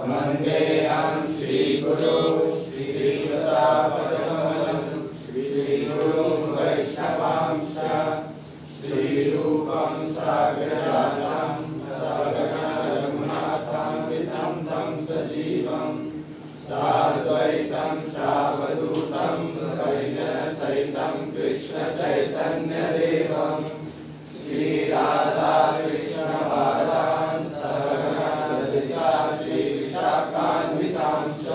वन्देऽहं श्रीगुरो श्रीयुतापदकमलं श्रीगुरुं वैष्णवांश्च श्रीरूपं साग्रजातं सहगणा रघुनाथान्वितं तं सजीवं साद्वैतं सावधूतं परिजनसहितं कृष्णचैतन्यदेवं श्रीराधा कृष्णपादान् सहगणा ललिता श्रीविशाखान्वितांश्च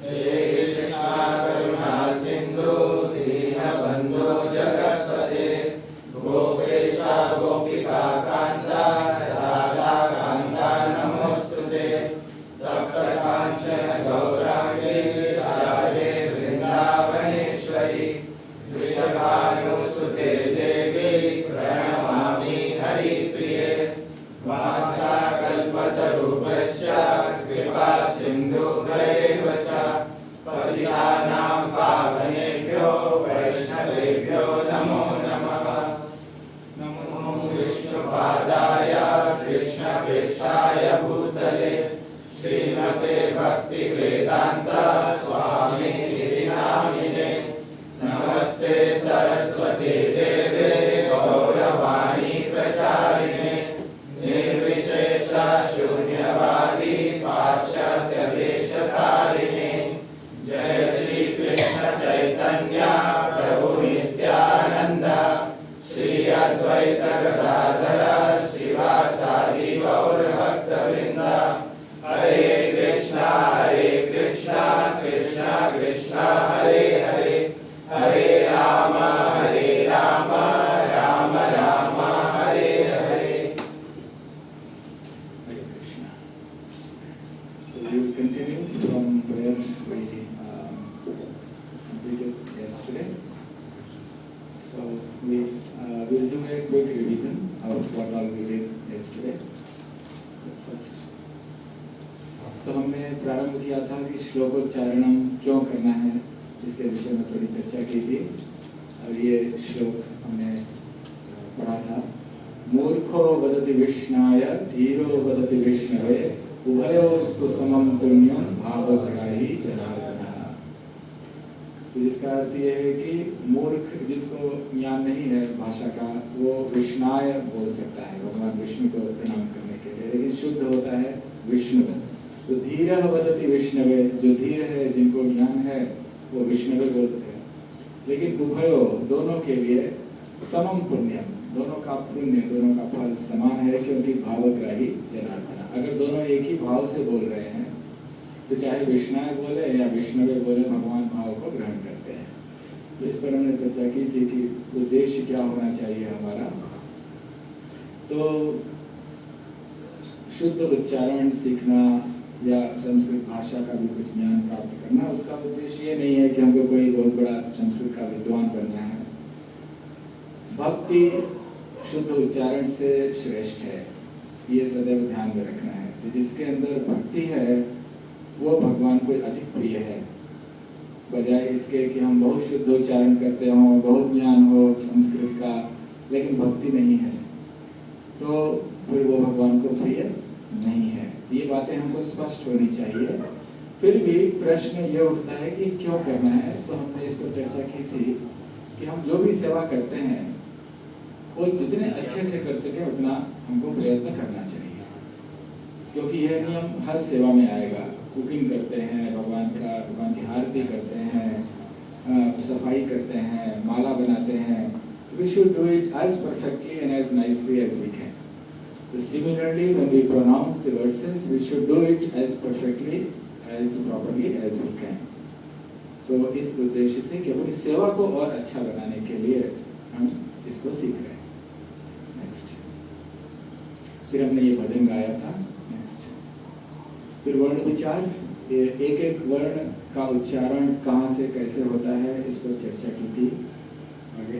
हे कृष्णा करुणा सिन्धु दीनबन्धो जगत्पते गोपेश गोपिका कान्ता राधा कान्ता नमोऽस्तुते तप्त काञ्चन गौराङ्गी राधे वृन्दावनेश्वरी वृषभानुसुते देवी प्रणमामि हरिप्रिये वाञ्छाकल्पतरुभ्यश्च कृपा सिन्धुभ्यैव च पतितानां पावनेभ्यो वैष्णवेभ्यो नमो नमः। नमो विष्णुपादाय कृष्णप्रेष्ठाय भूतले श्रीमते भक्तिवेदान्त स्वामिनिधि नामिने नमस्ते सरस्वती देवे गौरवाणी प्रचारिणे निर्विशेष शून्यवादी पाश्चात्यदेशतारिणे जय श्री कृष्ण चैतन्य प्रभु नित्यानंद श्री अद्वैत गदाधर शिवासादि गौर भक्तवृंद हरे Krishna Krishna Krishna Hare Hare Hare Ram Ram Ram Hare Hare. Hare Krishna. So we will continue from where we completed yesterday. So we will do a quick revision of what all we did yesterday. First, so हमने प्रारंभ किया था कि श्लोकोच्चारणम क्यों करना है, इसके विषय में थोड़ी चर्चा की थी। और ये श्लोक हमने पढ़ा था, मूर्खो वदति विष्णाय धीरो वदति विष्णवे उभयोस्तु समं पुण्यं भावग्राही जनार्दनः। तो जिसका अर्थ ये है कि मूर्ख जिसको ज्ञान नहीं है भाषा का, वो विष्णाय बोल सकता है भगवान विष्णु को प्रणाम करने के लिए, लेकिन शुद्ध होता है विष्णु। तो धीरः वदति विष्णवे, जो धीर है जिनको ज्ञान है वो विष्णवे बोलते हैं। लेकिन उभयो दोनों के लिए समम पुण्यम, दोनों का पुण्य दोनों का फल समान है, क्योंकि भावग्राही जनार्दन। अगर दोनों एक ही भाव से बोल रहे हैं तो चाहे विष्णाय बोले या विष्णवे बोले, भगवान भाव को ग्रहण करते हैं। तो इस पर हमने चर्चा की थी कि उद्देश्य क्या होना चाहिए हमारा। तो शुद्ध उच्चारण सीखना या संस्कृत भाषा का भी कुछ ज्ञान प्राप्त करना, उसका उद्देश्य ये नहीं है कि हमको कोई बहुत बड़ा संस्कृत का विद्वान बनना है। भक्ति शुद्ध उच्चारण से श्रेष्ठ है, ये सदैव ध्यान में रखना है। तो जिसके अंदर भक्ति है वो भगवान को अधिक प्रिय है, बजाय इसके कि हम बहुत शुद्ध उच्चारण करते हों, बहुत ज्ञान हो संस्कृत का, लेकिन भक्ति नहीं है, तो फिर वो भगवान को प्रिय नहीं है। ये बातें हमको स्पष्ट होनी चाहिए। फिर भी प्रश्न ये उठता है कि क्यों करना है। तो हमने इस पर चर्चा की थी कि हम जो भी सेवा करते हैं वो जितने अच्छे से कर सके उतना हमको प्रयत्न करना चाहिए, क्योंकि यह नियम हर सेवा में आएगा। कुकिंग करते हैं, भगवान की आरती करते हैं, सफाई करते हैं, माला बनाते हैं, we should do it as perfectly and as nicely as we can. So similarly, when we pronounce the verses, we should do it as perfectly, as properly as we can. So इस उद्देश्य से कि अपनी सेवा को और अच्छा बनाने के लिए हम इसको सीख रहे हैं। नेक्स्ट, फिर हमने ये भजन गाया था। नेक्स्ट, फिर वर्ण विचार, एक एक वर्ण का उच्चारण कहाँ से कैसे होता है, इस पर चर्चा की थी। आगे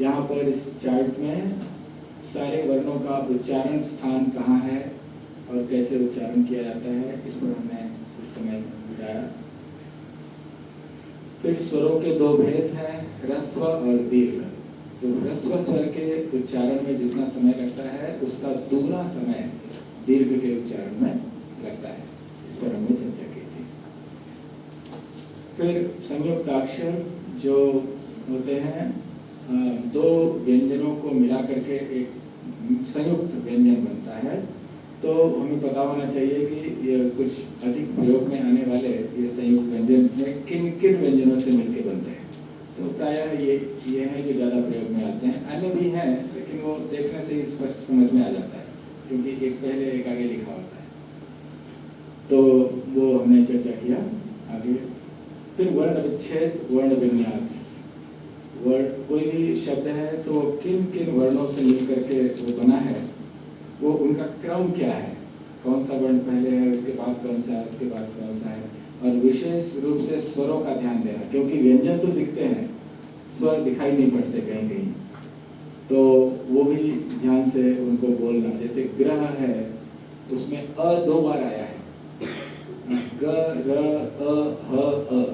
यहाँ पर इस चार्ट में सारे वर्णों का उच्चारण स्थान कहाँ है और कैसे उच्चारण किया जाता है, इस पर हमने कुछ समय बिताया। फिर स्वरों के दो भेद हैं, ह्रस्व और दीर्घ। तो ह्रस्व स्वर के उच्चारण में जितना समय लगता है उसका दुगना समय दीर्घ के उच्चारण में लगता है। इस पर हमने चर्चा की थी। फिर संयुक्ताक्षर जो होते हैं, दो व्यंजनों को मिला करके एक संयुक्त व्यंजन बनता है। तो हमें पता होना चाहिए कि ये कुछ अधिक प्रयोग में आने वाले ये संयुक्त व्यंजन में किन किन व्यंजनों से मिलकर बनते हैं। तो प्रायः ये हैं जो ज़्यादा प्रयोग में आते हैं। अन्य भी हैं, लेकिन वो देखने से ही स्पष्ट समझ में आ जाता है, क्योंकि एक पहले एक आगे लिखा होता है। तो वो हमने चर्चा किया आगे। फिर वर्ण विच्छेद, वर्ण विन्यास। कोई भी शब्द है तो किन किन वर्णों से मिल करके वो बना है, वो उनका क्रम क्या है, कौन सा वर्ण पहले है, उसके बाद कौन सा है, उसके बाद कौन सा है। और विशेष रूप से स्वरों का ध्यान देना, क्योंकि व्यंजन तो दिखते हैं, स्वर दिखाई नहीं पड़ते कहीं कहीं, तो वो भी ध्यान से उनको बोलना। जैसे ग्रह है, उसमें अ 2 बार आया है, ग र अ ह अ।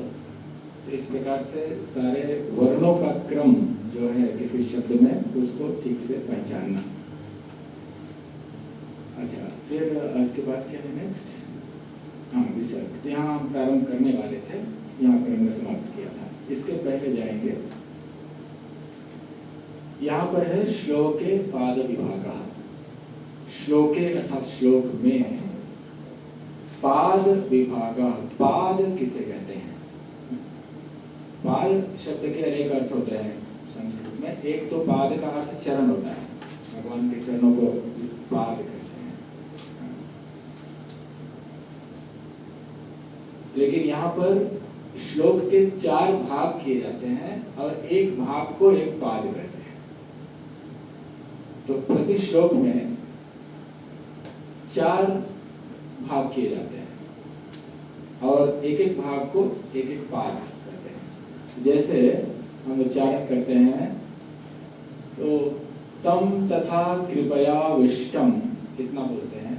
तो इस प्रकार से सारे वर्णों का क्रम जो है किसी शब्द में, उसको ठीक से पहचानना। अच्छा, फिर इसके बाद क्या है नेक्स्ट? हाँ, विसर्ग। यहाँ हम प्रारंभ करने वाले थे, यहाँ पर हमने समाप्त किया था। इसके पहले जाएंगे, यहाँ पर है श्लोके पाद विभागः। श्लोके अर्थात श्लोक में पाद विभागः। पाद किसे कहते हैं? पाद शब्द के अनेक अर्थ होते हैं संस्कृत में। एक तो पाद का अर्थ चरण होता है, भगवान के चरणों को पाद कहते हैं। लेकिन यहाँ पर श्लोक के 4 भाग किए जाते हैं और एक भाग को एक पाद कहते हैं। तो प्रति श्लोक में 4 भाग किए जाते हैं और एक एक भाग को एक एक पाद कहते हैं। जैसे हम उच्चारण करते हैं तो तम तथा कृपया विष्टम, कितना बोलते हैं?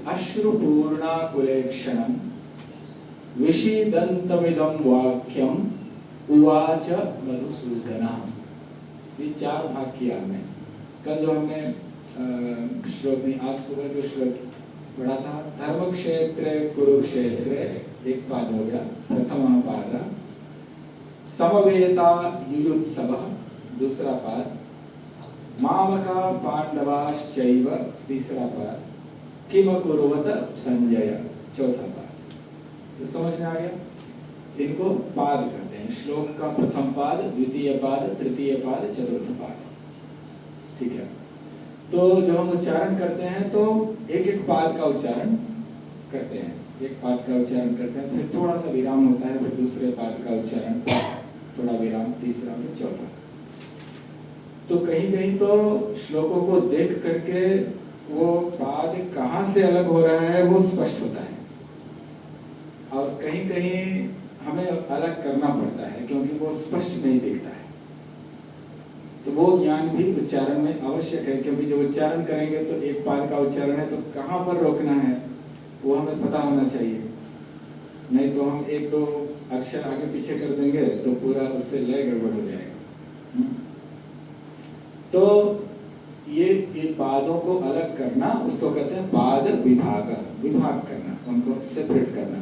अश्रुपूर्णा कुलेक्षणम विषीदन्तमिदं वाक्यम उवाच मधुसूदनः। ये 4 भाग किया हमने। कल जो हमने श्लोक में, आज सुबह जो श्लोक पढ़ा था, धर्म क्षेत्रे कुरुक्षेत्रे, एक पाद हो गया, प्रथम पाद। समवेता युयुत्सवः, दूसरा पाद। मामका पांडवाश्चैव, तीसरा पाद। किम कुर्वत संजय, चौथा पाद। तो समझ में आ गया? इनको पाद कहते हैं। श्लोक का प्रथम पाद, द्वितीय पाद, तृतीय पाद, चतुर्थ पाद। ठीक है। तो जब हम उच्चारण करते हैं तो एक एक पाद का उच्चारण करते हैं, एक पाद का उच्चारण करते हैं, फिर थोड़ा सा विराम होता है, फिर दूसरे पाद का उच्चारण, थोड़ा विराम, तीसरा, फिर चौथा। तो कहीं कहीं तो श्लोकों को देख करके वो पाद कहाँ से अलग हो रहा है वो स्पष्ट होता है, और कहीं कहीं हमें अलग करना पड़ता है क्योंकि वो स्पष्ट नहीं दिखता है। तो वो ज्ञान भी उच्चारण में आवश्यक है, क्योंकि जब उच्चारण करेंगे तो एक पाद का उच्चारण है तो कहाँ पर रोकना है वो हमें पता होना चाहिए। नहीं तो हम 1-2 अक्षर आगे पीछे कर देंगे तो पूरा उससे लय गड़बड़ हो जाएगा। तो ये पादों को अलग करना, उसको कहते हैं पाद विभाग। विभाग करना, उनको सेपरेट करना,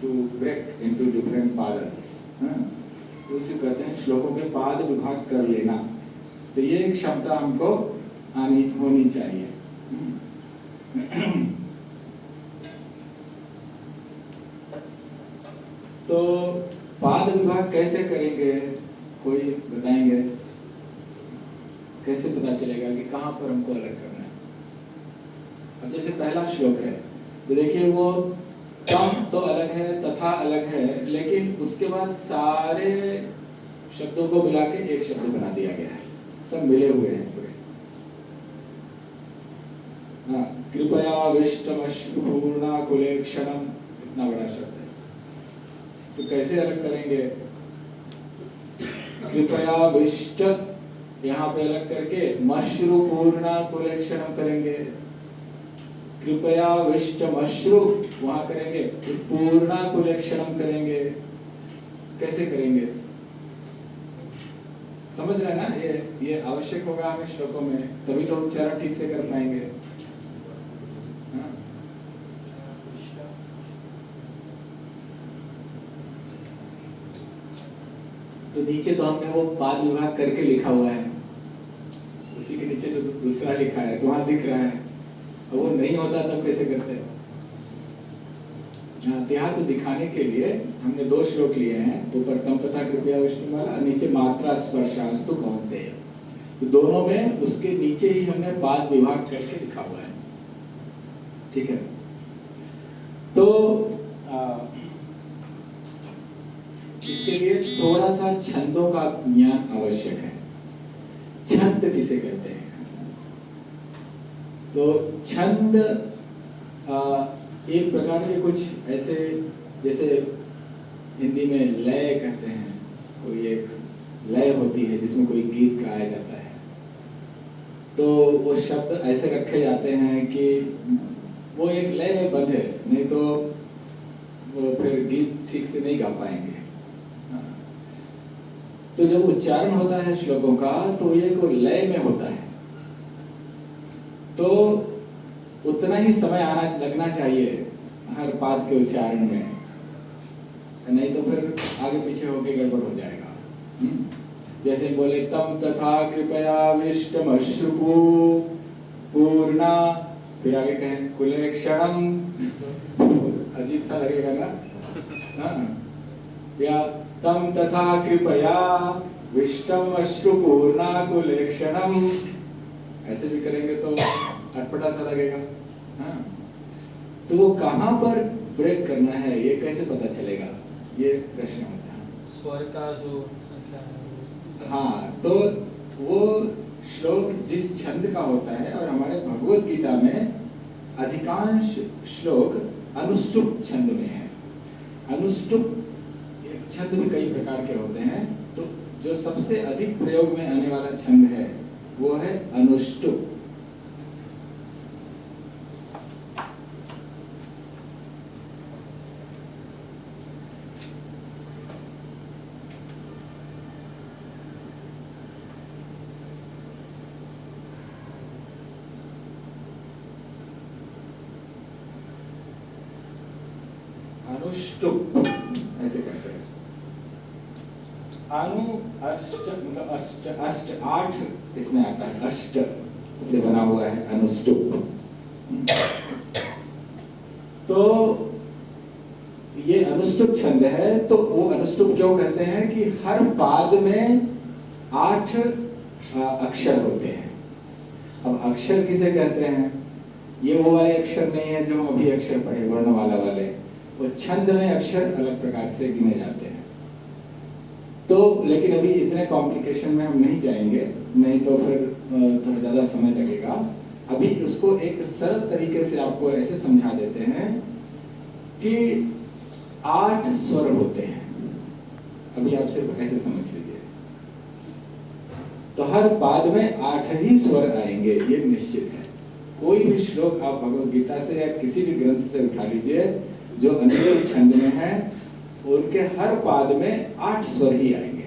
टू ब्रेक इनटू डिफरेंट पादस। तो उसे कहते हैं श्लोकों के पाद विभाग कर लेना। तो ये एक क्षमता हमको आनी होनी चाहिए। तो पाद विभाग कैसे करेंगे, कोई बताएंगे? कैसे पता चलेगा कि कहाँ पर हमको अलग करना है? अब जैसे पहला श्लोक है तो देखिए, वो तम तो अलग है, तथा अलग है, लेकिन उसके बाद सारे शब्दों को मिला के एक शब्द बना दिया गया है, सब मिले हुए हैं पूरे। हाँ, कृपया विष्टमश्रुपूर्णा कुलेक्षणम, इतना बड़ा शब्द है। तो कैसे अलग करेंगे? कृपया विष्ट यहाँ पे अलग करके मश्रुपूर्णा कुलेक्षणम करेंगे। कृपया विष्टमश्रु वहां करेंगे, पूर्णा कुलेक्षणम करेंगे। कैसे करेंगे? समझ रहे हैं ना? ये आवश्यक होगा हमें श्लोकों में, तभी तो उच्चारण ठीक से कर पाएंगे। तो नीचे तो हमने वो पाद विभाग करके लिखा हुआ है, उसी के नीचे जो दूसरा लिखा है तो वहां दिख रहा है, और वो नहीं होता तब कैसे करते हैं? यहाँ तो दिखाने के लिए हमने 2 श्लोक लिए हैं, ऊपर तम तथा कृपया विष्णु वाला, नीचे मात्रा स्पर्शास्तु कौन्तेय। तो दोनों में उसके नीचे ही हमने पाद विभाग करके लिखा हुआ है, ठीक है। तो इसके लिए थोड़ा सा छंदों का ज्ञान आवश्यक है। छंद किसे कहते हैं? तो छंद एक प्रकार के कुछ ऐसे, जैसे हिंदी में लय कहते हैं, कोई एक लय होती है जिसमें कोई गीत गाया जाता है, तो वो शब्द ऐसे रखे जाते हैं कि वो एक लय में बंधे, नहीं तो वो फिर गीत ठीक से नहीं गा पाएंगे। तो जब उच्चारण होता है श्लोकों का तो ये को लय में होता है, तो उतना ही समय लगना चाहिए हर पाद के उच्चारण में, नहीं तो फिर आगे पीछे होके गड़बड़ हो जाएगा। जैसे बोले तम तथा कृपया विष्टमश्रुपु पूर्णा, फिर आगे कहें कुले क्षणम, अजीब सा लगेगा ना। या तम तथा कृपया विष्टम अश्रुपूर्णा कुले क्षणम, ऐसे भी करेंगे तो अटपटा सा लगेगा। हाँ, तो वो कहाँ पर ब्रेक करना है ये कैसे पता चलेगा, ये प्रश्न होता है। स्वर का जो संख्या है। हाँ, तो वो श्लोक जिस छंद का होता है, और हमारे भगवत गीता में अधिकांश श्लोक अनुष्टुप छंद में है। अनुष्टुप छंद भी कई प्रकार के होते हैं, तो जो सबसे अधिक प्रयोग में आने वाला छंद है वो है अनुष्टुप। अनुष्टुप ऐसे कहते हैं। अनु अष्ट मतलब अष्ट अष्ट 8 इसमें आता है, अष्ट से बना हुआ है अनुष्टुप। तो ये अनुष्टुप छंद है, तो वो अनुष्टुप क्यों कहते हैं कि हर पाद में 8 अक्षर होते हैं। अब अक्षर किसे कहते हैं? ये वो वाले अक्षर नहीं है जो हम अभी अक्षर पढ़े वर्णमाला वाले, वो छंद में अक्षर अलग प्रकार से गिने जाते हैं। तो लेकिन अभी इतने कॉम्प्लिकेशन में हम नहीं जाएंगे, नहीं तो फिर थोड़ा ज़्यादा समय लगेगा। अभी उसको एक सरल तरीके से आपको ऐसे समझा देते हैं कि 8 स्वर होते हैं। अभी आप सिर्फ ऐसे समझ लीजिए, तो हर पाद में 8 ही स्वर आएंगे, ये निश्चित है। कोई भी श्लोक आप भगवद गीता से या किसी भी ग्रंथ से उठा लीजिए जो अनुष्टुप छंद में है, उनके हर पाद में 8 स्वर ही आएंगे।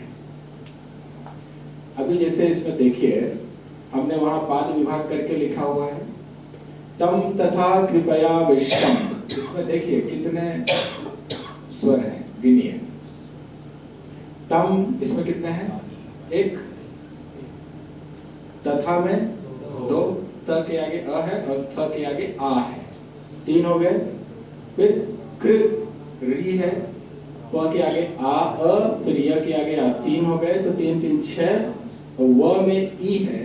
अभी जैसे इसमें देखिए, हमने वहां पाद विभाग करके लिखा हुआ है, तम तथा कृपया विष्टम। इसमें देखिए कितने स्वर हैं, गिनिए। तम इसमें कितने हैं? 1। तथा में 2, त के आगे अ है और थ के आगे आ है, 3 हो गए। फिर कृ री है, प के आगे आ अ, फिर य के आगे आ, 3 हो गए। तो 3 3 6, और व में ई है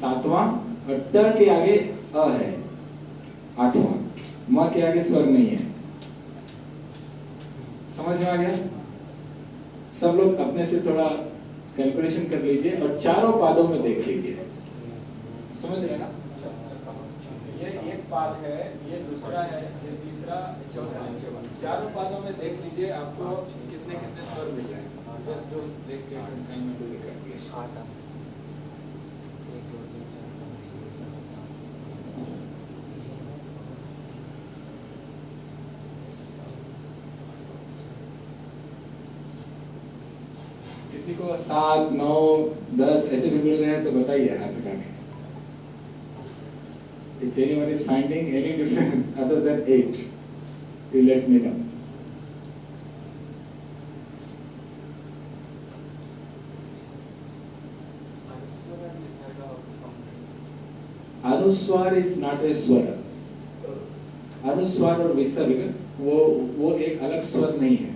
7वां, और ट के आगे अ है 8वां, म के आगे स्वर नहीं है। समझ में आ गया? सब लोग अपने से थोड़ा कैलकुलेशन कर लीजिए और चारों पादों में देख लीजिए। समझ रहे ना? ये एक पाद है, ये दूसरा है, ये तीसरा, चौथा। चारों पादों में देख लीजिए आपको कितने कितने स्वर मिल रहे हैं। जस्ट डू ब्रेक के सम टाइम में डू द कैलकुलेशन। किसी को 7 9 10 ऐसे भी मिल रहे हैं तो बताइए हाथ उठा के। If anyone is finding any difference other than 8, you let me know. अनुस्वार इज नॉट ए स्वर। अनुस्वार और विसर्ग वो एक अलग स्वर नहीं है।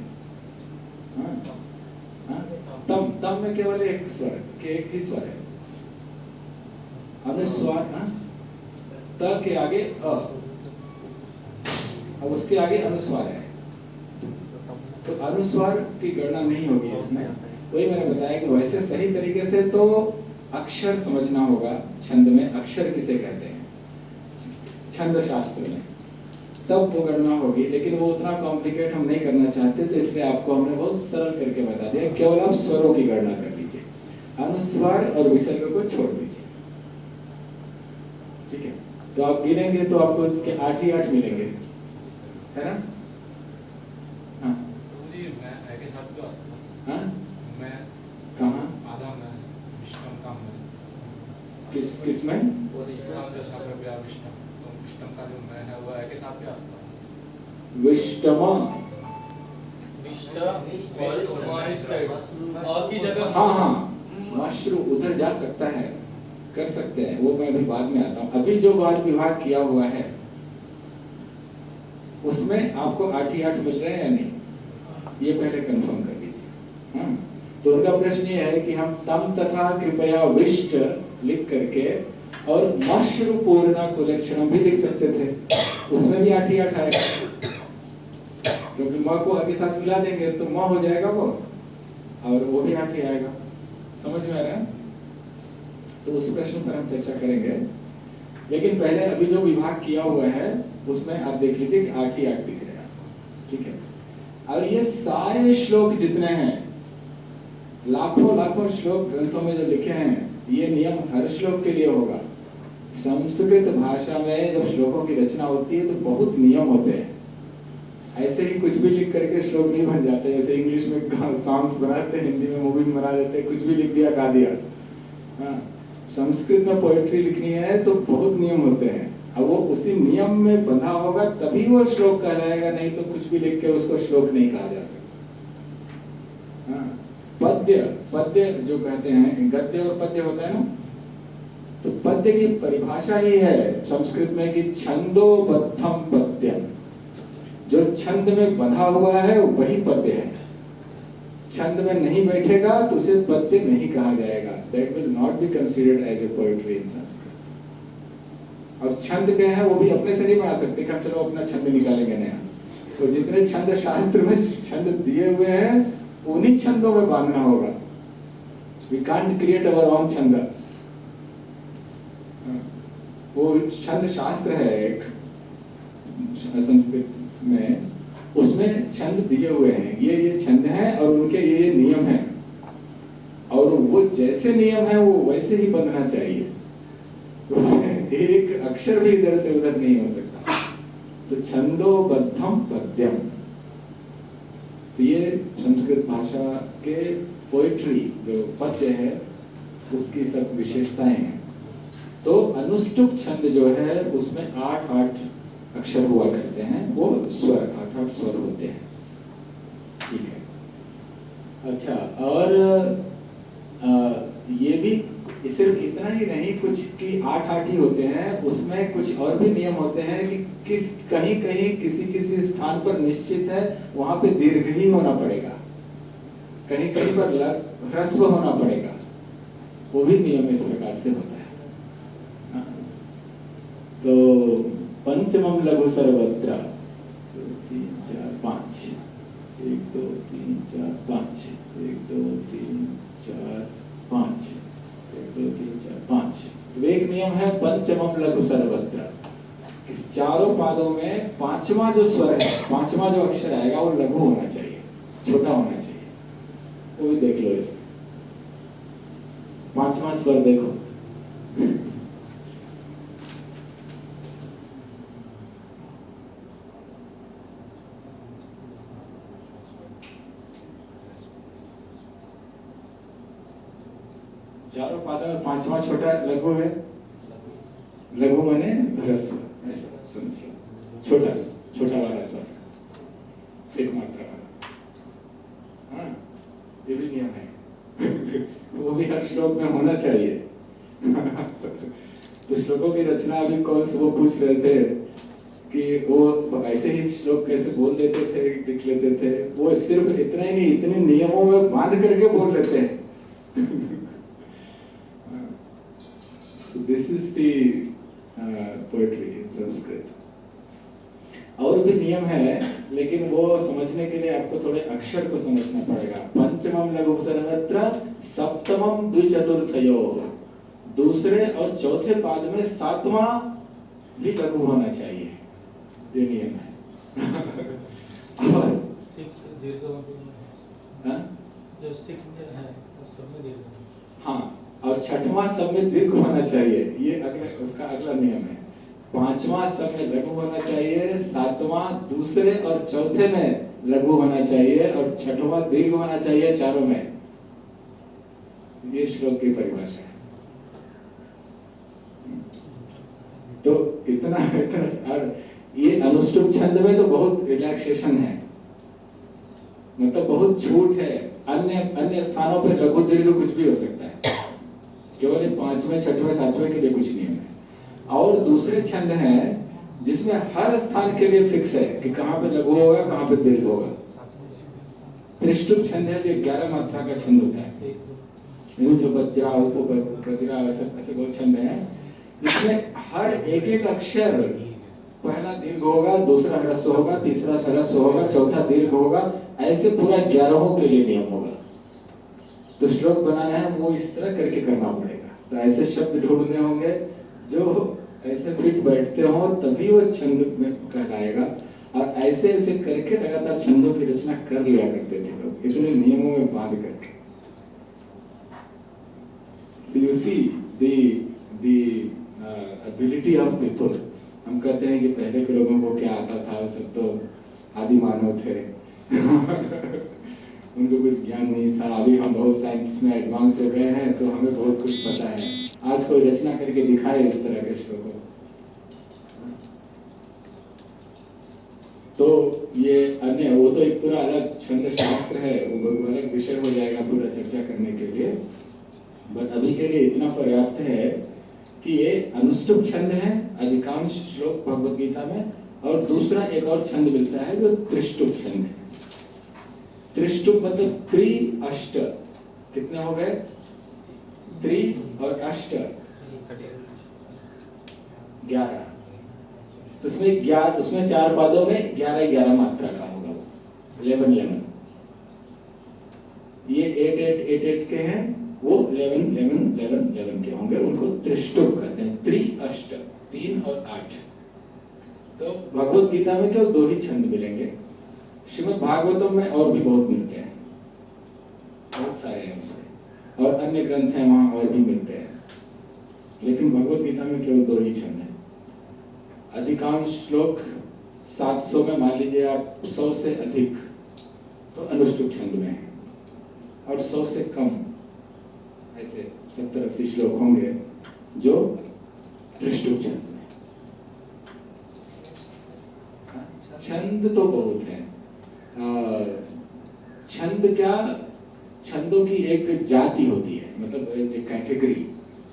हाँ? हाँ? तम में केवल एक स्वर एक ही स्वर है। अनुस्वार हाँ? त के आगे अ, अब उसके आगे अनुस्वार है, तो अनुस्वार की गणना नहीं होगी इसमें। वही मैंने बताया कि वैसे सही तरीके से तो अक्षर समझना होगा। छंद में अक्षर किसे कहते हैं छंद शास्त्र में, तब वो गणना होगी। लेकिन वो उतना कॉम्प्लिकेट हम नहीं करना चाहते, तो इसलिए आपको हमने बहुत सरल करके बता दिया। केवल आप स्वरों की गणना कर लीजिए, अनुस्वार और विसर्ग को छोड़ दीजिए। ठीक है, तो आप गिनेंगे तो आपको 8 ही 8 मिलेंगे, है ना? हाँ जी मैं के साथ तो हाँ मैं कहाँ आधा मैं विष्णु का मैं किस में काम दशा पर व्या विष्णु तो विष्णु का जो मैं है वो के साथ भी आस्था विष्टमा। और की जगह हाँ हाँ मशरू उधर जा सकता है, कर सकते हैं, वो मैं अभी बाद में आता हूँ। अभी जो वाद विभाग किया हुआ है उसमें आपको 8 ही 8 मिल रहे हैं या नहीं, ये पहले कंफर्म कर लीजिए। हाँ, तो उनका प्रश्न ये है कि हम तम तथा कृपया विष्ट लिख करके और मश्रु पूर्णा कुलक्षणम भी लिख सकते थे, उसमें भी 8 ही 8 आएगा, क्योंकि म को के साथ मिला देंगे तो म हो जाएगा वो, और वो भी 8 ही आएगा। समझ में आ रहा है? तो उस प्रश्न पर हम चर्चा करेंगे, लेकिन पहले अभी जो विभाग किया हुआ है उसमें आप देख लीजिए कि 8 ही 8 दिख रहे हैं। ठीक है, और ये सारे श्लोक जितने हैं, लाखों लाखों श्लोक ग्रंथों में जो लिखे हैं, ये नियम हर श्लोक के लिए होगा। संस्कृत भाषा में जब श्लोकों की रचना होती है तो बहुत नियम होते हैं। ऐसे ही कुछ भी लिख करके श्लोक नहीं बन जाते। जैसे इंग्लिश में सॉन्ग्स बनाते हैं, हिंदी में मूवी बना देते हैं, कुछ भी लिख दिया गा दिया। हाँ, संस्कृत में पोएट्री लिखनी है तो बहुत नियम होते हैं, अब वो उसी नियम में बंधा होगा तभी वो श्लोक कहलाएगा, नहीं तो कुछ भी लिख के उसको श्लोक नहीं कहा जा सकता। हाँ, पद्य जो कहते हैं, गद्य और पद्य होता है ना, तो पद्य की परिभाषा ही है संस्कृत में कि छंदोबद्धम पद्यम, जो छंद में बंधा हुआ है वही पद्य है। छंद में नहीं बैठेगा तो उसे पद्य नहीं कहा जाएगा, that will not be considered as a poetry in Sanskrit. और छंद क्या है वो भी अपने से नहीं बना सकते कि हम चलो अपना छंद निकालेंगे नया, तो जितने छंद शास्त्र में छंद दिए हुए हैं उन्हीं छंदों में बांधना होगा। We can't create our own छंद। वो छंद शास्त्र है एक संस्कृत में, उसमें छंद दिए हुए हैं, ये छंद हैं और उनके ये नियम हैं, और वो जैसे नियम है वो वैसे ही बंधना चाहिए, उसमें एक अक्षर भी इधर से उधर नहीं हो सकता। तो छंदोबद्धम पद्यम, तो ये संस्कृत भाषा के पोएट्री जो पद्य है उसकी सब विशेषताएं हैं। तो अनुष्टुप छंद जो है उसमें 8-8 अक्षर हुआ करते हैं, वो स्वर 8-8 स्वर होते हैं। ठीक है, अच्छा, और ये भी सिर्फ इतना ही नहीं, कुछ कि 8-8 ही होते हैं, उसमें कुछ और भी नियम होते हैं कि कहीं कहीं किसी स्थान पर निश्चित है वहां पे दीर्घ ही होना पड़ेगा, कहीं कहीं पर ह्रस्व होना पड़ेगा, वो भी नियम इस प्रकार से होता है। हाँ। तो पंचमम लघु सर्वत्र 2 3 4 5 1 2 3 4 5 1 2 3 4 5 1 2 3 4 5। तो एक नियम है पंचमम लघु सर्वत्र, इस चारों पादों में पांचवा जो स्वर है, पांचवा जो अक्षर आएगा वो लघु होना चाहिए, छोटा होना चाहिए। वो भी देख लो, इसमें पांचवा स्वर देखो, चारों पादों में पांचवा छोटा लघु है, लघु माने ह्रस्व, ऐसा समझिए, छोटा वाला स्वर, एक मात्रा वाला। हाँ, ये भी नियम है वो भी हर श्लोक में होना चाहिए तो श्लोकों की रचना अभी कौन से वो पूछ रहे थे कि वो ऐसे ही श्लोक कैसे बोल देते थे, लिख लेते थे। वो सिर्फ इतना ही नहीं, इतने नियमों में बांध करके बोल लेते हैं। This is the poetry in Sanskrit. और भी नियम है, लेकिन वो समझने के लिए आपको थोड़े अक्षर को समझना पड़ेगा। पंचमम लघु सर्वत्र सप्तमम द्विचतुर्थयोः, दूसरे और चौथे पाद में सातवां भी लघु होना चाहिए, ये नियम है। और सिक्स्थ दीर्घ हाँ? जो सिक्स्थ है वो सब में दीर्घ है। हाँ, और छठवां सब में दीर्घ होना चाहिए, ये अगले उसका अगला नियम है। पांचवां सब में लघु होना चाहिए, सातवां दूसरे और चौथे में लघु होना चाहिए, और छठवां दीर्घ होना चाहिए चारों में। ये श्लोक की परिभाषा है। तो इतना और ये अनुष्टुप छंद में तो बहुत रिलैक्सेशन है, मतलब बहुत छूट है। अन्य स्थानों पे लघु दीर्घ कुछ भी हो सकता है, केवल पांचवें छठवें सातवें के लिए कुछ नियम है। और दूसरे छंद हैं जिसमें हर स्थान के लिए फिक्स है कि कहाँ पे लघु होगा, कहाँ पे दीर्घ होगा। त्रिष्टुप छंद है जो 11 मात्रा का छंद होता है। जो बज्रा उपबज्रा ऐसे बहुत छंद हैं जिसमें हर एक अक्षर, पहला दीर्घ होगा, दूसरा ह्रस्व होगा, तीसरा ह्रस्व होगा, चौथा दीर्घ होगा, ऐसे पूरा 11 के लिए नियम होगा। तो श्लोक बनाना है वो इस तरह करके करना पड़ेगा। तो ऐसे शब्द ढूंढने होंगे जो ऐसे फिट बैठते हो, तभी वो छंद में कहलाएगा। और ऐसे ऐसे करके लगातार छंदों की रचना कर लिया करते थे लोग, इतने नियमों में बांध करके। So you see the ability of people। हम कहते हैं कि पहले के लोगों को क्या आता था, वो सब तो आदि मानव थे। उनको कुछ ज्ञान नहीं था। अभी हम बहुत साइंस में एडवांस हो गए हैं, तो हमें बहुत कुछ पता है। आज कोई रचना करके दिखाए इस तरह के श्लोकों। तो ये अन्य वो तो एक पूरा अलग छंद शास्त्र है, वो अलग विषय हो जाएगा पूरा चर्चा करने के लिए। बट अभी के लिए इतना पर्याप्त है कि ये अनुष्टुप छंद है अधिकांश श्लोक भगवद गीता में। और दूसरा एक और छंद मिलता है जो त्रिष्टुप छंद है। त्रिष्टुप मतलब त्रि अष्ट, कितने हो गए? त्रि और अष्ट 11। तो उसमें 4 पादों में 11 मात्रा का होगा, 11। ये 8 के हैं, वो 11 के होंगे, उनको त्रिष्टुप कहते हैं। त्रि अष्ट 3 और 8। तो भगवत गीता में केवल 2 ही छंद मिलेंगे। श्रीमद् भागवतम में और भी बहुत मिलते हैं, बहुत सारे हैं उसमें, और अन्य ग्रंथ हैं वहां और भी मिलते हैं, लेकिन भगवत गीता में केवल 2 ही छंद हैं। अधिकांश श्लोक 700 में मान लीजिए आप 100 से अधिक तो अनुष्टुप छंद में है, और 100 से कम ऐसे 70-80 श्लोक होंगे जो त्रिष्टुप छंद में। छंद तो बहुत है। छंद क्या, छंदों की एक जाति होती है, मतलब एक कैटेगरी।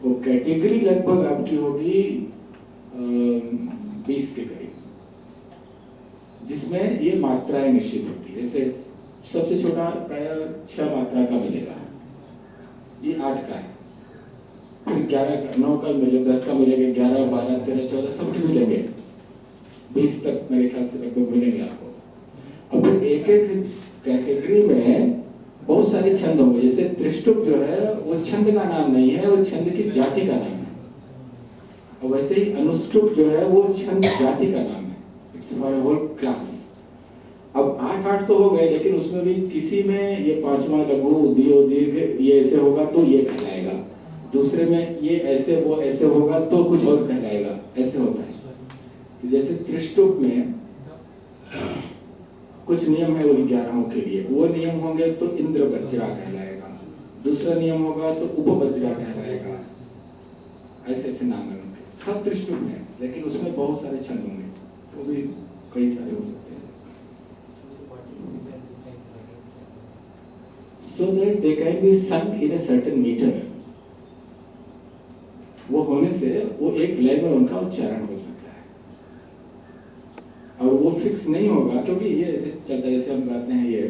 वो कैटेगरी लगभग आपकी होगी 20 के करीब, जिसमें ये मात्राएं निश्चित होती है। जैसे सबसे छोटा प्राय 6 मात्रा का मिलेगा, ये 8 का है, फिर 11 9 का मिलेगा, 10 का मिलेगा, 11 12 13 14 सबके मिलेंगे, 20 तक मेरे ख्याल से लगभग मिलेंगे आपको। अब फिर एक कैटेगरी में बहुत सारे छंद होंगे। जैसे त्रिष्टुप जो है वो छंद का नाम नहीं है, वो छंद की जाति का नाम है। और वैसे ही अनुष्टुप जो है वो छंद जाति का नाम है, इट्स फॉर होल क्लास। अब 8 तो हो गए, लेकिन उसमें भी किसी में ये 5वां लघु दियो दीर्घ ये ऐसे होगा तो ये कहलाएगा, दूसरे में ये ऐसे वो ऐसे होगा तो कुछ और कहलाएगा, ऐसे होता है। जैसे त्रिष्टुप में कुछ नियम है उन 11 के लिए, वो नियम होंगे तो इंद्र वज्रा कहलाएगा, दूसरा नियम होगा तो उपवज्रा कहलाएगा, ऐसे ऐसे नाम है उनके। सब त्रिष्टुप है, लेकिन उसमें बहुत सारे छंद होंगे, वो भी कई सारे हो सकते हैं। So that they can be sung in a certain meter, वो होने से वो एक लय में उनका उच्चारण हो सकता है, और वो फिक्स नहीं होगा क्योंकि ये ऐसे चलता है, जैसे हम कहते हैं ये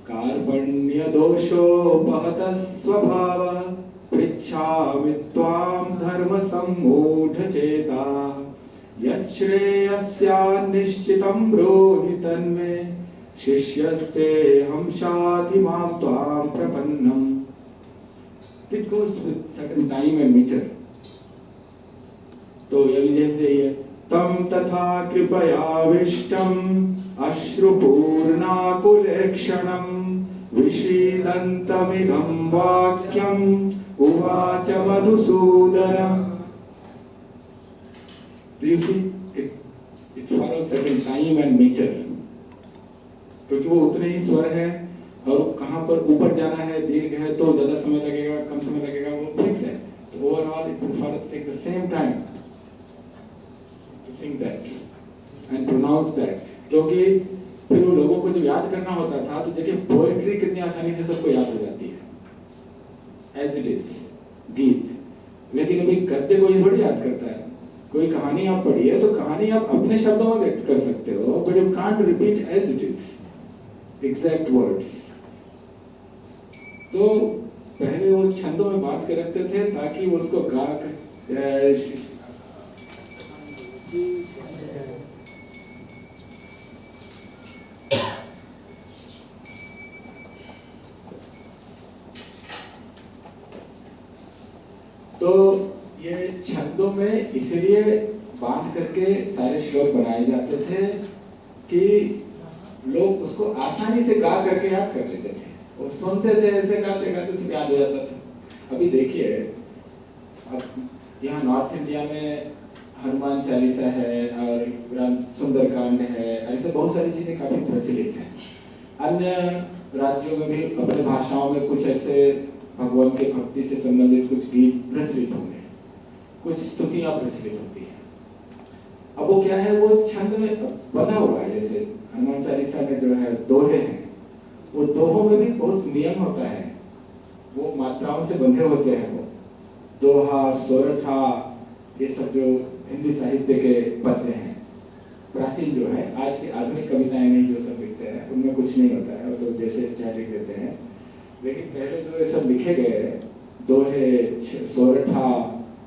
कार्पण्य दोषोपहत स्वभाव पृच्छामि त्वां धर्म सम्मूढ़ चेता यच्छ्रेयस्यान्निश्चितं ब्रूहि तन्मे शिष्यस्ते हम शाधि मां त्वां प्रपन्नम्। It goes with certain time and meter. तो जैसे ये तम तथा कृपयाविष्टम् अश्रुपूर्णाकुलेक्षणम् विषीदन्तमिदं वाक्यम् उवाच मधुसूदनम्। Do you see? It follows certain time and meter. क्योंकि वो उतने ही स्वर है और कहाँ पर ऊपर जाना है, दीर्घ है तो ज्यादा समय लगेगा, कम समय लगेगा, वो फिक्स है। तो overall it will follow take the same time to sing that and pronounce that. क्योंकि फिर वो लोगों को जब याद करना होता था तो देखिए पोएट्री कितनी आसानी से सबको याद हो जाती है एज इट इज गीत, लेकिन अभी गद्य कोई थोड़ी याद करता है। कोई कहानी आप पढ़िए तो कहानी आप अपने शब्दों में व्यक्त कर सकते हो, but you can't repeat as it is exact words. तो पहले वो छंदों में बात कर रखते थे ताकि वो उसको गा तो ये छंदों में इसलिए बांध करके सारे श्लोक बनाए जाते थे कि लोग उसको आसानी से गा करके याद कर लेते थे। वो सुनते थे, ऐसे गाते गाते सब याद हो जाता था। अभी देखिए अब यहाँ नॉर्थ इंडिया में हनुमान चालीसा है और सुंदरकांड है, ऐसे बहुत सारी चीजें काफी प्रचलित हैं। अन्य राज्यों में भी अपने भाषाओं में कुछ ऐसे भगवान के भक्ति से संबंधित कुछ गीत प्रचलित होंगे, कुछ स्तुतियां प्रचलित होती हैं। अब वो क्या है, वो छंद में बना हुआ है। जैसे हनुमान चालीसा में जो है दोहे हैं, वो दोहों में भी बहुत नियम होता है, वो मात्राओं से बंधे होते हैं। वो दोहा, सोरठा, ये सब जो हिंदी साहित्य के पद्य हैं, प्राचीन जो है, आज की आधुनिक कविताएं नहीं जो सब लिखते हैं उनमें कुछ नहीं होता है, वो तो जैसे चाहे लिख देते हैं। लेकिन पहले जो ये सब लिखे गए दोहे, सोरठा,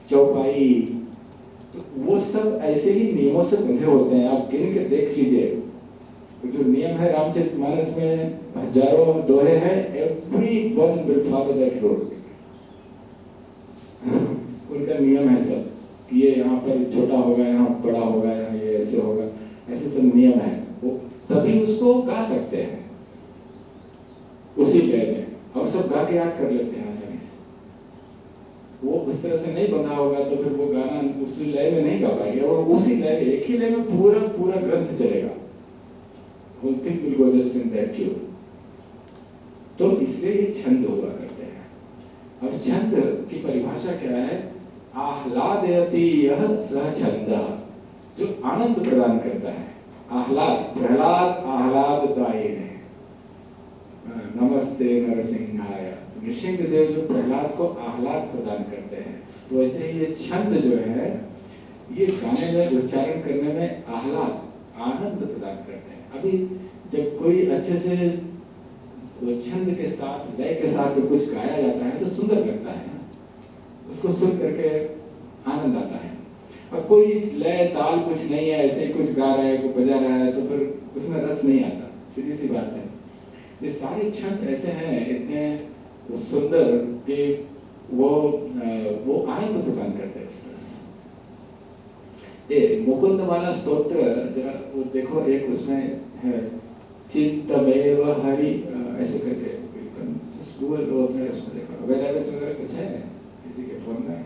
चौपाई, तो वो सब ऐसे ही नियमों से बंधे होते हैं। आप गिन के देख लीजिए, जो नियम है रामचरितमानस में हजारों दोहे हैं, every one will follow that rule. उनका नियम है सब कि ये यहाँ पर छोटा होगा, यहाँ बड़ा होगा, यहाँ ये ऐसे होगा, ऐसे सब नियम है। वो तभी उसको गा सकते हैं उसी लय में, और सब गा के याद कर लेते हैं आसानी से। वो उस तरह से नहीं बना होगा तो फिर वो गाना उसी लय में नहीं गा पाएंगे, और उसी लय में एक ही लय में पूरा पूरा ग्रंथ चलेगा। whole thing will go just in that tune। तो इसलिए ये छंद हुआ करते हैं। अब छंद की परिभाषा क्या है? आह्लादयति यह सह छंदः, जो आनंद प्रदान करता है। आह्लाद, प्रहलाद आह्लाददायी है। नमस्ते नरसिंहाय, नृसिंहदेव जो प्रहलाद को आह्लाद प्रदान करते हैं, तो वैसे ही ये छंद जो है ये गाने में उच्चारण करने में आह्लाद, आनंद प्रदान करते हैं। अभी जब कोई अच्छे से छंद के साथ, लय के साथ कुछ गाया जाता है तो सुंदर लगता है, उसको सुन करके आनंद आता है। और कोई लय ताल कुछ नहीं है, ऐसे ही कुछ गा रहा है, कोई बजा रहा है, तो फिर उसमें रस नहीं आता। सीधी सी बात है। ये सारे छंद ऐसे हैं इतने सुंदर कि वो आनंद प्रदान करते हैं। ये मुकुंदमाला स्तोत्र जरा वो देखो, एक उसमें है चित्तमेव हरि ऐसे करके, उसमें देखो वगैरह कुछ है किसी के फोन में।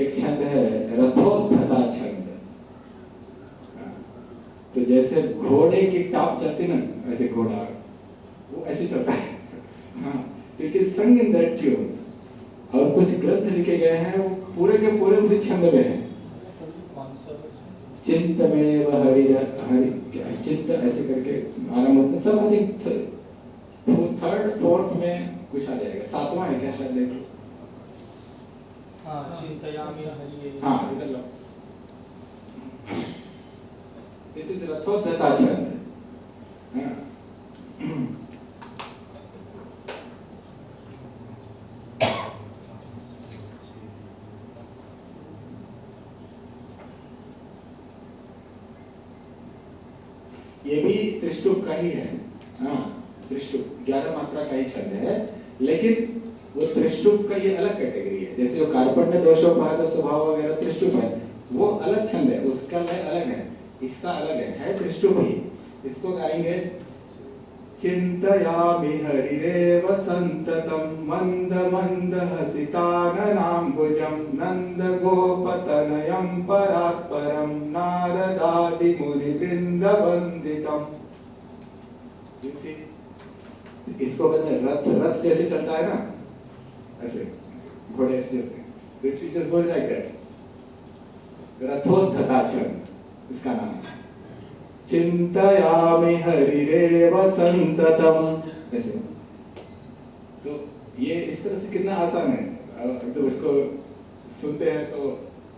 एक छंद है रथोत्थता छंद। तो जैसे घोड़े की टाप चलती ना, ऐसे घोड़ा वो ऐसे चलता है। हाँ, तो इट इज संग इन दैट ट्यून। और कुछ ग्रंथ लिखे गए हैं वो पूरे के पूरे उसी छंद में हैं। चिंतमेव हरि हरि, चिंत ऐसे करके आरंभ होता है सब। आई थिंक थर्ड फोर्थ में कुछ आ जाएगा, सातवां है क्या शायद, देखो हाँ चिंतयामि हरि हाँ इधर लो। दिस इज रथोद्धता छंद। हाँ। ये भी त्रिष्टुप का ही है। हाँ त्रिष्टुप 11 मात्रा का ही छंद है, लेकिन वो त्रिष्टुप का ये अलग कैटेगरी है। जैसे वो कार्पण्य दोषोपहत स्वभाव वगैरह त्रिष्टुप है, वो अलग छंद है, उसका लय अलग है, इसका अलग है त्रिष्टुप ही। इसको गाएंगे चिंतयामि हरिरेव संततम मंद मंद हसिताननाम्बुजं नंद गोपतनयं परात्परं नारदादि मुनि वृंदवंदितम। इसको कहते हैं रथ, रथ जैसे चलता है ना, ऐसे घोड़े ऐसे चलते हैं, just goes like that। रथोद्धता छंद इसका नाम है। चिंतयामि हरिरेव संततम ऐसे। तो ये इस तरह से कितना आसान है, तो इसको सुनते हैं तो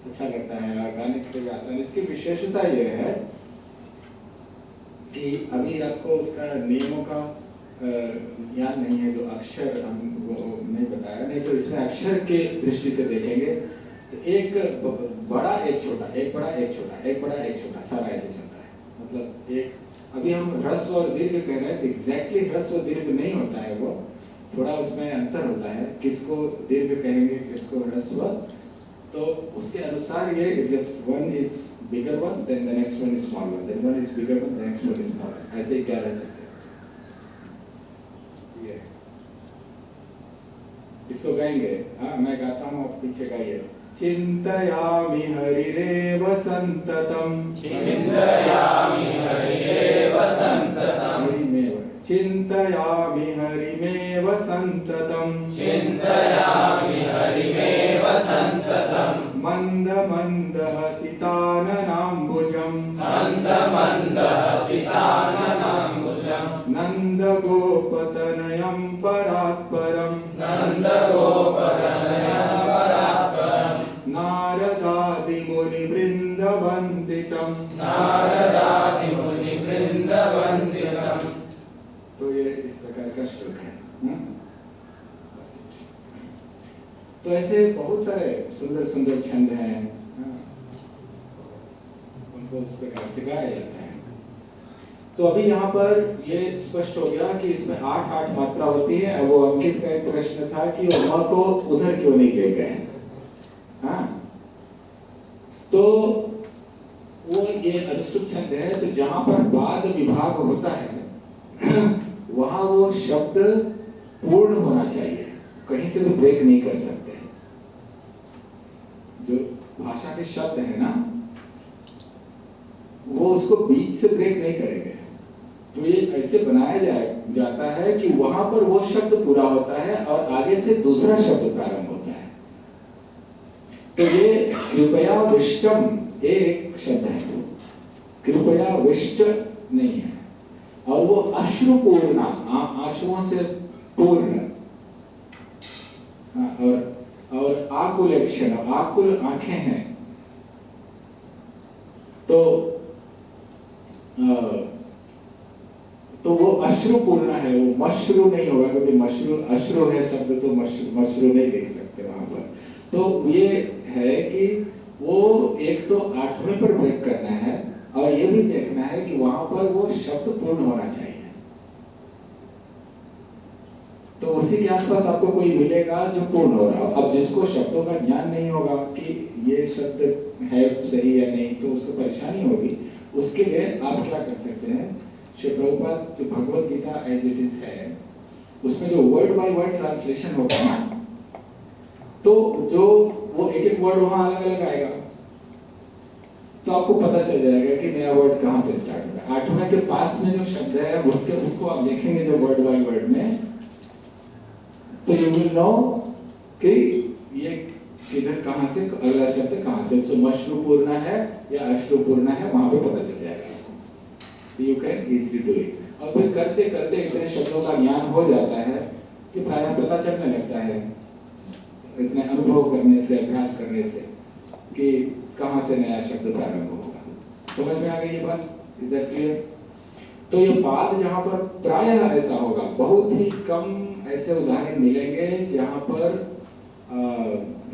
अच्छा लगता है, गाने के लिए आसान। इसकी विशेषता ये है कि अभी आपको उसका नियमों का ज्ञान नहीं है, जो अक्षर हम वो नहीं बताया, नहीं तो इसमें अक्षर के दृष्टि से देखेंगे तो एक बड़ा एक छोटा, एक बड़ा एक छोटा, एक बड़ा एक छोटा, सारा ऐसे चलता है। मतलब एक अभी हम ह्रस्व और दीर्घ कह रहे हैं तो एग्जैक्टली ह्रस्व दीर्घ नहीं होता है, वो थोड़ा उसमें अंतर होता है, किसको दीर्घ कहेंगे किसको ह्रस्व। तो उसके अनुसार ये just one is bigger one, then the next one is small one, then one is bigger one, the next one is small one, ऐसे ही 11 चलते हैं। इसको गाएंगे। हाँ मैं गाता हूँ, आप पीछे गाइए। चिंतयामि हरिरेव संततम, चिंतयामि हरिरेव संततम, चिंतयामि हरिमेव संततम, चिंतयामि हरिमेव संततम, मंद मंद हसिताननाम्बुजं मंद मंद हसिताननाम्बुजं नंद गोपतनयं परात्परं नंद गोपतनयं परात्परं नारदादि मुनि वृंदवंदितम, नारदादि मुनि वृंदवंदितम। तो ये इस प्रकार का श्लोक है। तो ऐसे बहुत सारे सुंदर सुंदर छंद हैं, उनको उस प्रकार से गाया जाता है। तो अभी यहाँ पर ये स्पष्ट हो गया कि इसमें 8 मात्रा होती है। अब वो अंकित का एक प्रश्न था कि वो को उधर क्यों नहीं ले गए। हाँ तो वो ये अनुष्टुप छंद है, तो जहां पर बाद विभाग होता है वहां वो शब्द पूर्ण होना चाहिए, कहीं से भी ब्रेक नहीं कर सकते। जो भाषा के शब्द है ना, वो उसको बीच से ब्रेक नहीं करेंगे। तो ये ऐसे बनाया जाता है कि वहां पर वो शब्द पूरा होता है और आगे से दूसरा शब्द प्रारंभ होता है। तो ये कृपया विष्टम एक शब्द है, कृपया विष्ट नहीं है, और वो अश्रुपूर्णा, आंसुओं से पूर्ण, और आकुल क्षण, आकुल आंखें हैं। तो वो अश्रुपूर्ण है, वो मश्रु नहीं होगा, क्योंकि मश्रु अश्रु है शब्द, तो मश्रु नहीं देख सकते वहां पर। तो ये है कि वो एक तो 8वें पर ब्रेक करना है, और ये भी देखना है कि वहां पर वो शब्द पूर्ण होना चाहिए। तो उसी के आसपास आपको कोई मिलेगा जो पूर्ण हो रहा हो। अब जिसको शब्दों का ज्ञान नहीं होगा कि ये शब्द है सही या नहीं, तो उसको परेशानी होगी। उसके लिए आप क्या कर सकते हैं, श्री प्रभुपाद जो Bhagavad Gita as it is है, उसमें जो वर्ड बाय वर्ड ट्रांसलेशन होगा ना, तो जो वो एक वर्ड वहां अलग अलग आएगा, तो आपको पता चल जाएगा कि नया वर्ड कहाँ से स्टार्ट होगा। 8वें के पास में जो शब्द है उसको आप देखेंगे जो वर्ड बाय वर्ड में, तो यू विल नो कि ये किधर कहाँ से अगला शब्द कहाँ से, तो मश्रुपूर्ण है या अश्रुपूर्ण है, वहां पे पता चल जाएगा। You can easily do it. और फिर करते करते इतने शब्दों का ज्ञान हो जाता है कि प्रायः पता चलने लगता है इतने अनुभव करने से, अभ्यास करने से कि कहाँ से नया शब्द प्रारंभ होगा। समझ में आ गई ये बात? Is that clear? तो ये बात जहाँ पर प्रायः ऐसा होगा, बहुत ही कम ऐसे उदाहरण मिलेंगे जहाँ पर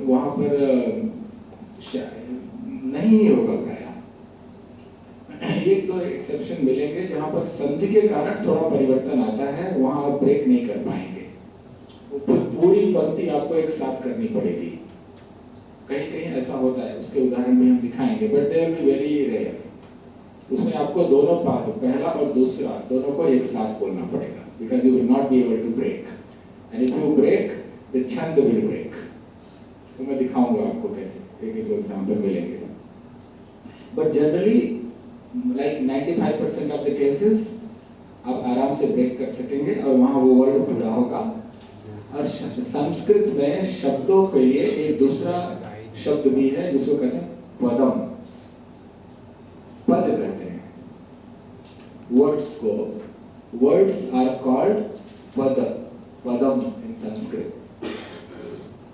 वहाँ पर नहीं होगा प्रायः। एक दो एक्सेप्शन मिलेंगे जहाँ पर संधि के कारण थोड़ा परिवर्तन आता है, वहाँ आप ब्रेक नहीं कर पाएंगे। पूरी पंक्ति आपको एक साथ करनी पड़ेगी। कहीं कहीं ऐसा होता है, उसके उदाहरण भी हम दिखाएंगे, but they will be very rare. उसमें आपको दोनों पार्ट, पहला और दूसरा, दोनों को एक साथ बोलना पड़ेगा, because you will not be able to break, and if you break the छंद विल ब्रेक। तो मैं दिखाऊंगा आपको कैसे, एक एक एग्जांपल मिलेंगे। But generally like 95% of the cases आप आराम से ब्रेक कर सकेंगे और वहाँ वो वर्ड पूरा होगा। और संस्कृत में शब्दों के लिए एक दूसरा शब्द भी है जिसको कहते हैं पदम। पद कहते हैं वर्ड्स को, वर्ड्स आर कॉल्ड पद, पदम इन संस्कृत।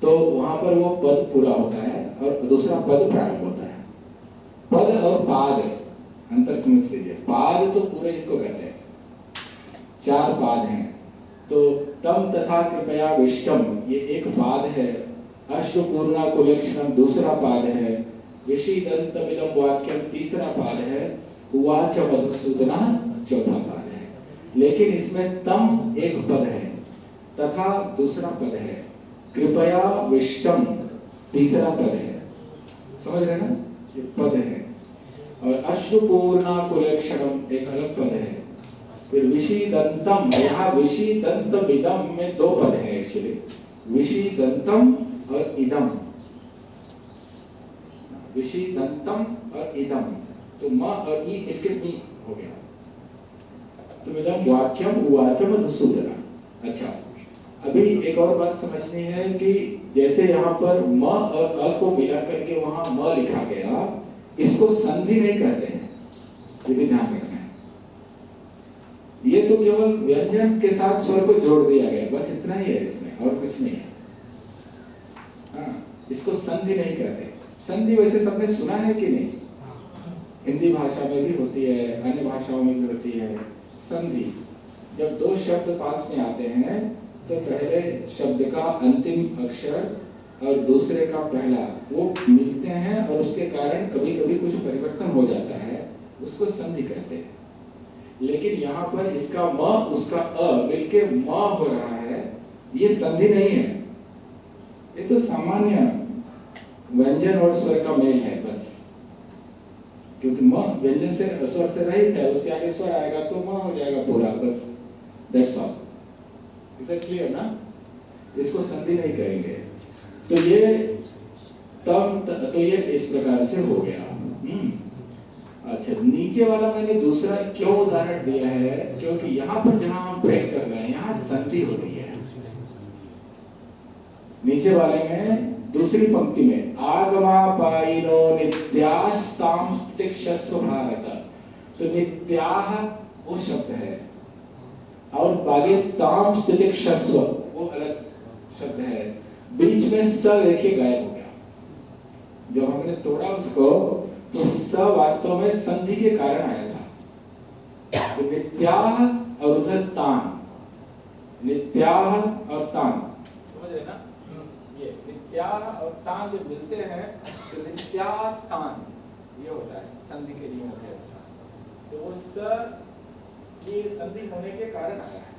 तो वहां पर वो पद पूरा होता है और दूसरा पद प्रारंभ होता है। पद और पाद अंतर समझ लीजिए। पाद तो पूरे इसको कहते हैं, 4 पाद हैं। तो तम तथा कृपया विष्टम ये एक पाद है, अश्वपूर्णा कुलक्षणम दूसरा पाद है, विषीदन्तमिदं वाक्यम तीसरा पाद है, उवाच मधुसूदना चौथा पाद है। लेकिन इसमें तम एक पद है, तथा दूसरा पद है, कृपया विष्टम तीसरा पद है। समझ रहे ना? ये पद है। और अश्वपूर्णा कुलक्षणम एक अलग पद है। फिर विषीदंतम, यहाँ विषीदंतम इदम में 2 पद है एक्चुअली, विषीदंतम और इदम, विषीदंतम और इदम। तो म और ई मिलकर मी हो गया। तो इदम वाक्यम उवाच मधुसूदना। अच्छा, अभी एक और बात समझनी है कि जैसे यहाँ पर म और अ को मिला करके वहां म लिखा गया, इसको संधि नहीं कहते हैं, ये भी ध्यान रखना है। ये तो केवल व्यंजन के साथ स्वर को जोड़ दिया गया, बस इतना ही है इसमें, और कुछ नहीं है। हाँ, इसको संधि नहीं कहते। संधि वैसे सबने सुना है कि नहीं? हिंदी भाषा में भी होती है, अन्य भाषाओं में भी होती है संधि। जब 2 शब्द पास में आते हैं तो पहले शब्द का अंतिम अक्षर और दूसरे का पहला वो मिलते हैं और उसके कारण कभी कभी कुछ परिवर्तन हो जाता है, उसको संधि कहते हैं। लेकिन यहाँ पर इसका म उसका अ मिलके म हो रहा है, ये संधि नहीं है, ये तो सामान्य व्यंजन और स्वर का मेल है बस। क्योंकि म व्यंजन से स्वर से रहित है, उसके आगे स्वर आएगा तो म हो जाएगा पूरा, बस that's all. Is that clear ना? इसको संधि नहीं करेंगे। तो ये तो ये इस प्रकार से हो गया। अच्छा, नीचे वाला मैंने दूसरा क्यों उदाहरण दिया है? क्योंकि यहाँ पर जहां हम ब्रेक कर रहे हैं, यहाँ संधि हो रही है। नीचे वाले में दूसरी पंक्ति में आगमापायिनो नित्यास्तां स्तिक्षस्व भारत, तो नित्याह वो शब्द है और आगे ताम स्तिक्षस्व वो अलग शब्द है। बीच में स देखिए गायब हो गया। जब हमने तोड़ा उसको तो स वास्तव में संधि के कारण आया था। तो नित्याह और उधर तान, नित्याह और तान, समझ रहे ना? ये नित्याह और तान जब मिलते हैं तो नित्यास्थान ये होता है, संधि के नियम के अनुसार। तो वो स ये संधि होने के कारण आया है।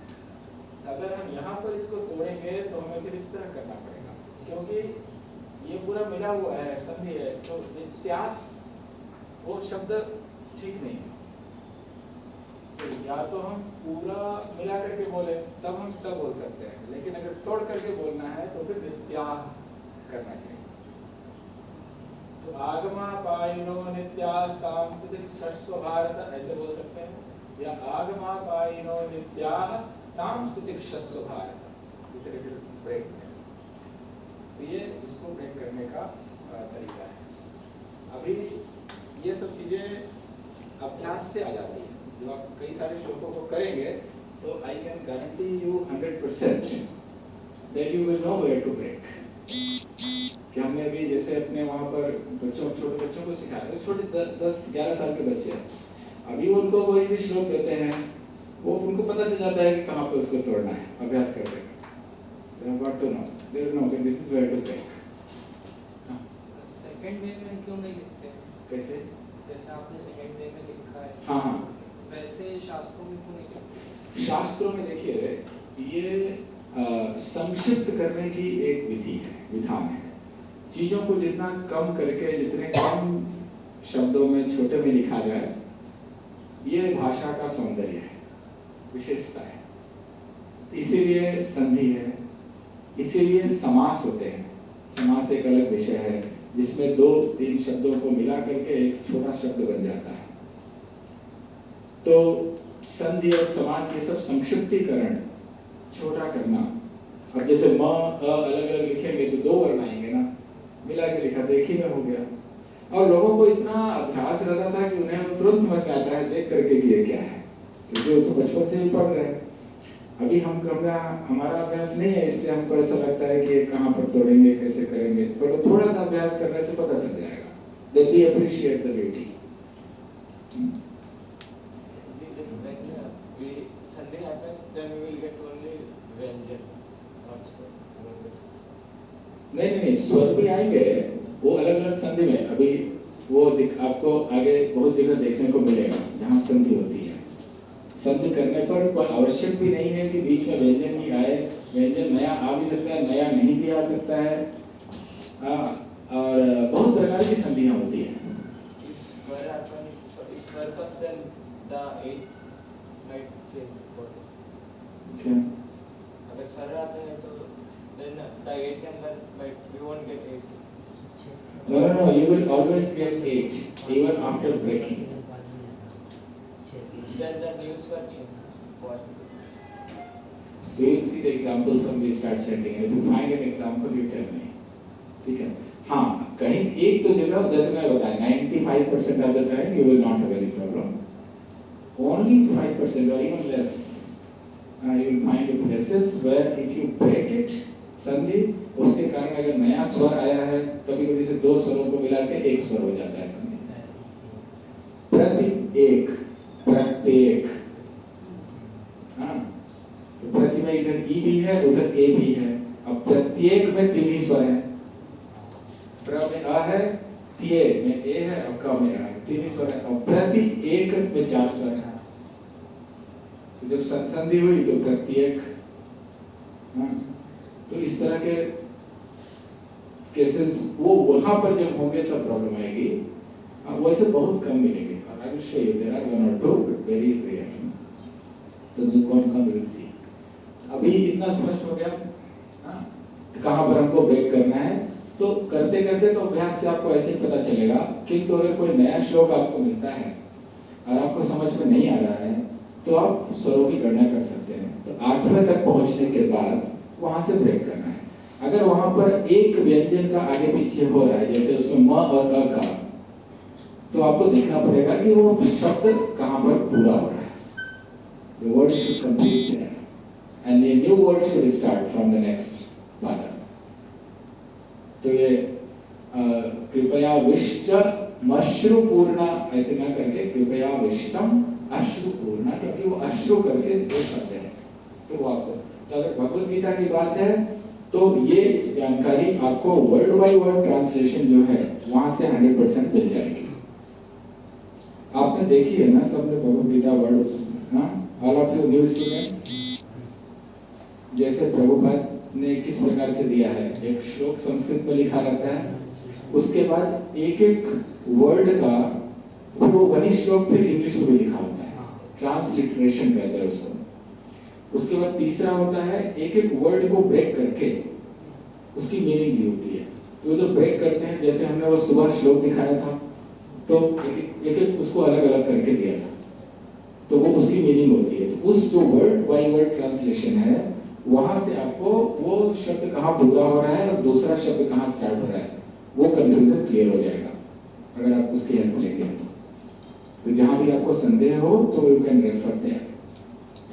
अगर हम यहाँ पर इसको तोड़ेंगे तो हमें फिर इस तरह करना पड़ेगा, क्योंकि ये पूरा मिला हुआ है, संधि है। तो नित्यास वो शब्द ठीक नहीं है। तो या तो हम पूरा मिला करके बोले तब हम सब बोल सकते हैं, लेकिन अगर तोड़ करके बोलना है तो फिर नित्याह करना चाहिए। तो आगमापायिनो नित्यास्तां स्तिक्षस्व भारत ऐसे बोल सकते हैं, या आगमापायिनो नित्याह तां स्तिक्षस्व भारत, इस तरह से ब्रेक है। तो ये इसको ब्रेक करने का तरीका है। अभी ये सब चीजें अभ्यास से आ जाती है। जब आप कई सारे श्लोकों को करेंगे तो I can guarantee you 100% that you will know where to break. हमने भी जैसे अपने वहाँ पर छोटे बच्चों को सिखाया, छोटे 10-11 साल के बच्चे हैं, अभी उनको कोई भी श्लोक देते हैं, वो उनको पता चल जाता है कि कहाँ पे उसको तोड़ना है, अभ्यास करते हैं। They have got to know. They know that this is where to break. Second वे में क्यों नहीं लिखते हैं? कैसे? जैसे आपने सेकंड वे में लिखा है, हाँ हाँ, वैसे शास्त्रों में क्यों नहीं लिखते? शास्त्रों में देखिए ये संक्षिप्त करने की एक विधि है, विधान है। चीजों को जितना कम करके, जितने कम शब्दों में, छोटे में लिखा जाए, ये भाषा का सौंदर्य है, विशेषता है। इसीलिए संधि है, इसीलिए समास होते हैं। समास एक अलग विषय है जिसमें 2-3 शब्दों को मिला करके एक छोटा शब्द बन जाता है। तो संधि और समास ये सब संक्षिप्तीकरण, छोटा करना। अब जैसे म अ अलग अलग लिखेंगे तो 2 वर्ण आएंगे ना, मिला के लिखा तो एक ही में हो गया। और लोगों को इतना अभ्यास रहता था कि उन्हें तुरंत समझ में आता है देख करके कि ये क्या है, क्योंकि वो तो बचपन से ही पढ़ रहे हैं। अभी हमारा अभ्यास नहीं है, इसलिए हमको ऐसा लगता है कि कहाँ पर तोड़ेंगे, कैसे करेंगे, पर थोड़ा सा अभ्यास करने से पता चल जाएगा। Then we appreciate the beauty. Sunday happens, then we will get only व्यंजन, not स्वर। नहीं, स्वर भी आएंगे, वो अलग अलग संधि में। अभी वो आपको आगे बहुत जगह देखने को मिलेगा जहाँ संधि होती है। संधि करने पर कोई आवश्यक भी नहीं है कि बीच में व्यंजन ही आए। व्यंजन नया आ भी सकता है, नया नहीं भी आ सकता है। और बहुत प्रकार की संधियाँ होती है। अगर स्वर आते हैं तो then the 8 number, but we won't get 8. No, you will always get 8 even after breaking. Then the new swer change. What? We will see the examples when we start chanting. If you find an example, you tell me. ठीक है? हाँ, कहीं एक तो जगह जैसे मैं बताया 95% of the time you will not have any problem. Only 5% or even less. You will find places where if you break it, संधि, उसके कारण अगर नया स्वर आया है, कभी-कभी से 2 स्वरों को मिला के एक स्वर हो जाता है संधि। प्रत्येक, हाँ, तो प्रति में इधर ई भी है, उधर ए भी है। अब प्रत्येक में 3 ही स्वर हैं। प्र में अ है, त्ये में ए है, और क में अ है, 3 ही स्वर हैं। और प्रति एक में 4 स्वर हैं। तो जब संधि हुई तो प्रत्येक, हाँ, तो इस तरह के केसेस वो वहां पर जब होंगे तब प्रॉब्लम आएगी। वैसे बहुत कम मिलेंगे। I will show you there are 1 or 2 but very rare. तो कौन will see. अभी इतना स्पष्ट हो गया, हाँ, कहाँ पर हमको ब्रेक करना है। तो करते करते तो अभ्यास से आपको ऐसे ही पता चलेगा। किंतु अगर कोई नया श्लोक आपको मिलता है और आपको समझ में नहीं आ रहा है तो आप स्वरों की गणना कर सकते हैं। तो 8वें तक पहुंचने के बाद वहां से ब्रेक करना है। अगर वहां पर एक व्यंजन का आगे पीछे हो रहा है, जैसे उसमें म और अ का, तो आपको देखना पड़ेगा कि वो शब्द कहां पर पूरा हो रहा है। The word should complete there, and a new word should start from the next pada. तो ये कृपया विष्ट मश्रुपूर्णा ऐसे ना करके कृपया विष्टम अश्रुपूर्णा, क्योंकि वो अश्रु करके 2 शब्द है। तो वो आपको, तो अगर भगवद गीता की बात है तो ये जानकारी आपको वर्ड बाय वर्ड ट्रांसलेशन जो है वहां से 100% मिल जाएगी। आपने देखी है ना सबने भगवद गीता वर्ड, हाँ, all of you new students, जैसे प्रभुपाद ने किस प्रकार से दिया है। एक श्लोक संस्कृत में लिखा रहता है, उसके बाद एक एक वर्ड का फिर वो वही श्लोक फिर इंग्लिश में भी लिखा होता है, ट्रांसलिटरेशन कहते हैं उसको। उसके बाद तीसरा होता है एक एक वर्ड को ब्रेक करके उसकी मीनिंग भी होती है। तो जो ब्रेक करते हैं, जैसे हमने वो सुबह श्लोक दिखाया था, तो एक एक उसको अलग अलग करके दिया था, तो वो उसकी मीनिंग होती है। तो उस जो वर्ड बाय वर्ड ट्रांसलेशन है, वहां से आपको वो शब्द कहाँ पूरा हो रहा है और दूसरा शब्द कहाँ स्टार्ट हो रहा है, वो कंफ्यूजन क्लियर हो जाएगा अगर आप उसकी हेल्प लेंगे। तो जहां भी आपको संदेह हो तो you can refer there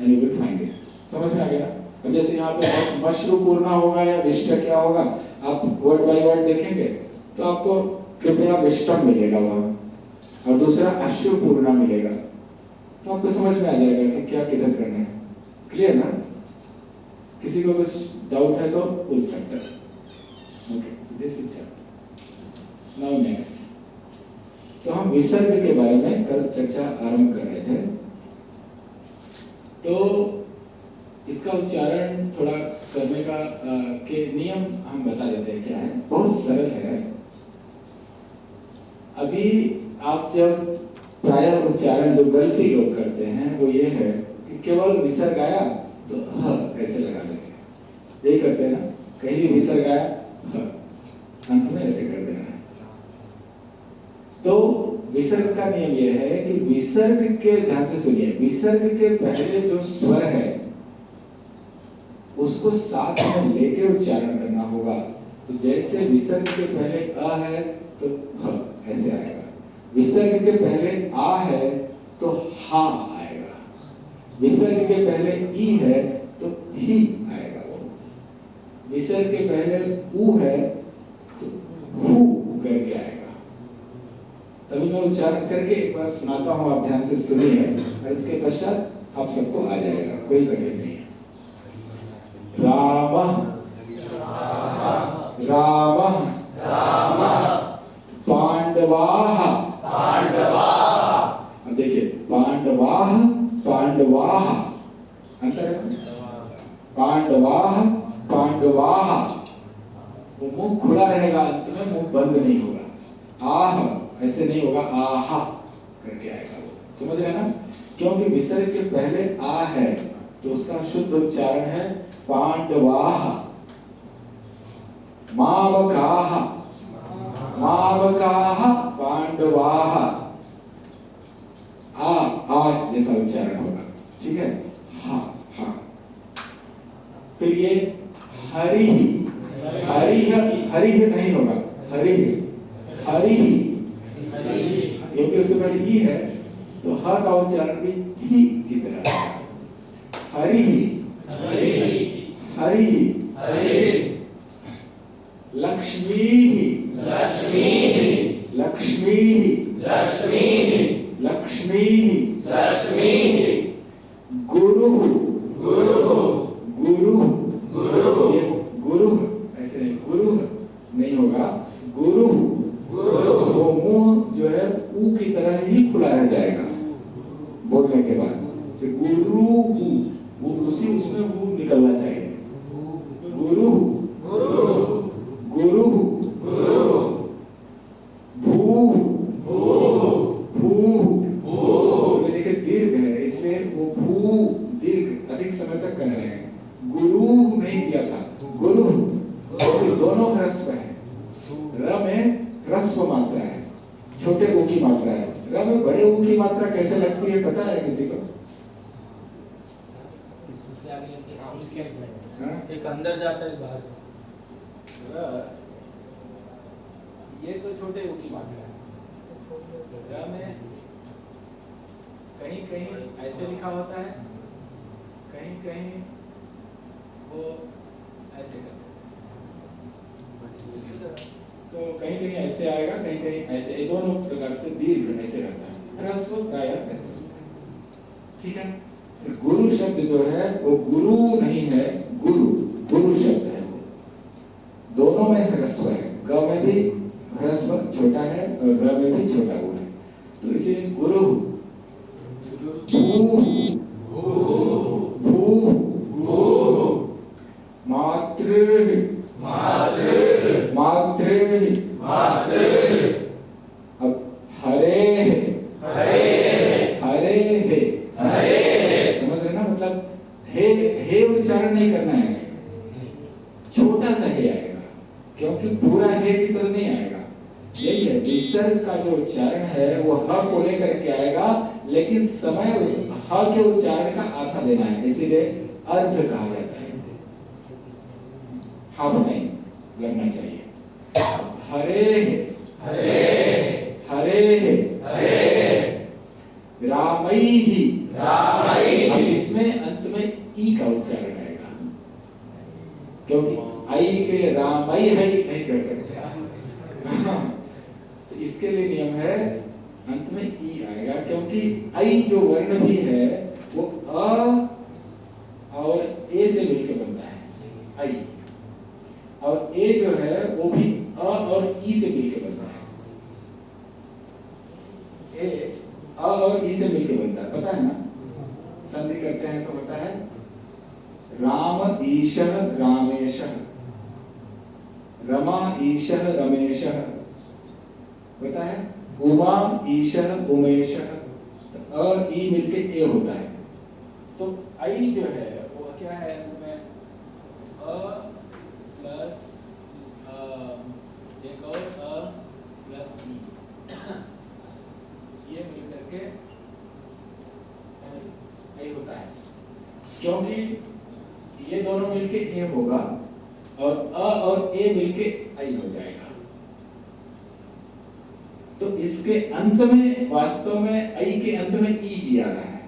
and you will find it. समझ में आ गया? अब जैसे यहाँ पे मश्रुपूर्णा होगा या विष्ट क्या होगा, आप वर्ड बाय वर्ड देखेंगे तो आपको कृपया विष्टम मिलेगा वहाँ, और दूसरा अश्रुपूर्णा मिलेगा, तो आपको समझ में आ जाएगा कि क्या किधर करना है। क्लियर ना? किसी को कुछ डाउट है तो पूछ सकता है। Okay, this is that. Now next, तो हम विसर्ग के बारे में कल चर्चा आरंभ कर रहे थे। तो इसका उच्चारण थोड़ा करने का के नियम हम बता देते हैं क्या है। बहुत सरल है। अभी आप जब प्रायः उच्चारण जो गलती लोग करते हैं वो ये है कि केवल विसर्ग आया तो ह ऐसे लगा देते हैं, यही करते हैं ना। कहीं भी विसर्ग आया ह, अंत में ऐसे कर देना है। तो विसर्ग का नियम यह है कि विसर्ग के, ध्यान से सुनिए, विसर्ग के पहले जो स्वर है उसको साथ में लेके उच्चारण करना होगा। तो जैसे विसर्ग के पहले अ है तो ह ऐसे आएगा, विसर्ग के पहले आ है तो हा आएगा, विसर्ग के पहले ई है तो ही आएगा, विसर्ग के पहले ऊ है तो हु करके आएगा। तभी मैं उच्चारण करके एक बार सुनाता हूँ, आप ध्यान से सुनिए, और इसके पश्चात आप सबको आ जाएगा, कोई कठिन नहीं है। राम राम पांडवाः पांडवाः। अब देखिए, पांडवाः पांडवाः, अंतर है। पांडवाः पांडवाः, वो मुंह खुला रहेगा, अंत में मुंह बंद नहीं होगा। आह ऐसे नहीं होगा, आहा करके आएगा वो, समझ रहे ना? क्योंकि विसर्ग के पहले आ है तो उसका शुद्ध उच्चारण है पांडवाः। मावकाः मावकाः पांडवाः, आ जैसा उच्चारण होगा, ठीक है? हा हा। फिर ये हरि हरि हरि नहीं होगा, हरि हरि, क्योंकि उसके बाद ई है तो ह का उच्चारण भी ही की तरह है। हरि हरि लक्ष्मी लक्ष्मी लक्ष्मी लक्ष्मी लक्ष्मी लक्ष्मी गुरु गुरु गुरु गुरु, गुरु ऐसे नहीं, गुरु नहीं होगा, गुरु गुरु। वो मुंह जो है ऊ की तरह ही खुला रह जाएगा बोलने के बाद, से गुरु, वो उसी उसमें वो निकलना चाहिए। गुरु गुरु गुरु गुरु, भू भू भू, देखिए दीर्घ है इसलिए वो भू दीर्घ अधिक समय तक कर रहे हैं। गुरु नहीं किया था, गुरु, दोनों ह्रस्व है। र में ह्रस्व मात्रा है, छोटे ऊ की मात्रा है। र में बड़े ऊ की मात्रा कैसे लगती है पता है किसी को? एक अंदर जाता है बाहर। ये तो छोटे ऊ की मात्रा है। र में कहीं कहीं ऐसे लिखा होता है, कहीं कहीं वो ऐसे करते हैं, तो कहीं कहीं ऐसे आएगा, कहीं कहीं ऐसे, ये दोनों प्रकार से दीर्घ ऐसे रहता है, ह्रस्व प्रायः ऐसे, ठीक है? गुरु शब्द जो है वो गुरु नहीं है, गुरु गुरु शब्द है। वो दोनों में ह्रस्व है, ग में भी ह्रस्व छोटा है और र में भी छोटा हुआ है, तो इसीलिए गुरु। भू भू भू, मातृ मातृ मातृ मातृ। अब हरे हरे हरे हरे, समझ रहे ना? मतलब हे उच्चारण नहीं करना है, छोटा सा हे आएगा, क्योंकि पूरा हे की तरह नहीं आएगा। यही है, विसर्ग का जो उच्चारण है वो ह को लेकर के आएगा, लेकिन समय उस ह के उच्चारण का आधा देना है, इसीलिए अर्ध कहा जाता है, हाफ नहीं लगना चाहिए। हरे हरे हरे हरे, रामैहि रामैहि। अब इसमें अंत में ई का उच्चारण आएगा, क्योंकि आई के रामई है इसके लिए नियम है अंत में ई आएगा, क्योंकि आई जो वर्ण भी है वो अ और ए से मिलकर बनता है आई, और ए जो है वो भी अ और ई से मिलकर बनता है। ए अ और ई से मिलकर बनता है, पता है ना? संधि करते हैं तो होता है राम ईशः रामेशः, रमा ईशः रमेशः, पता है? उमा ईशः उमेशः, अ ई मिलके ए होता है। तो आई जो है वो क्या है अंत में? अ प्लस एक और अ प्लस ई, ये मिलकर के आई होता है, क्योंकि ये दोनों मिलके ए होगा और अ और ए मिलके आई हो जाएगा। तो इसके अंत में वास्तव में आई के अंत में ई दिया रहा है,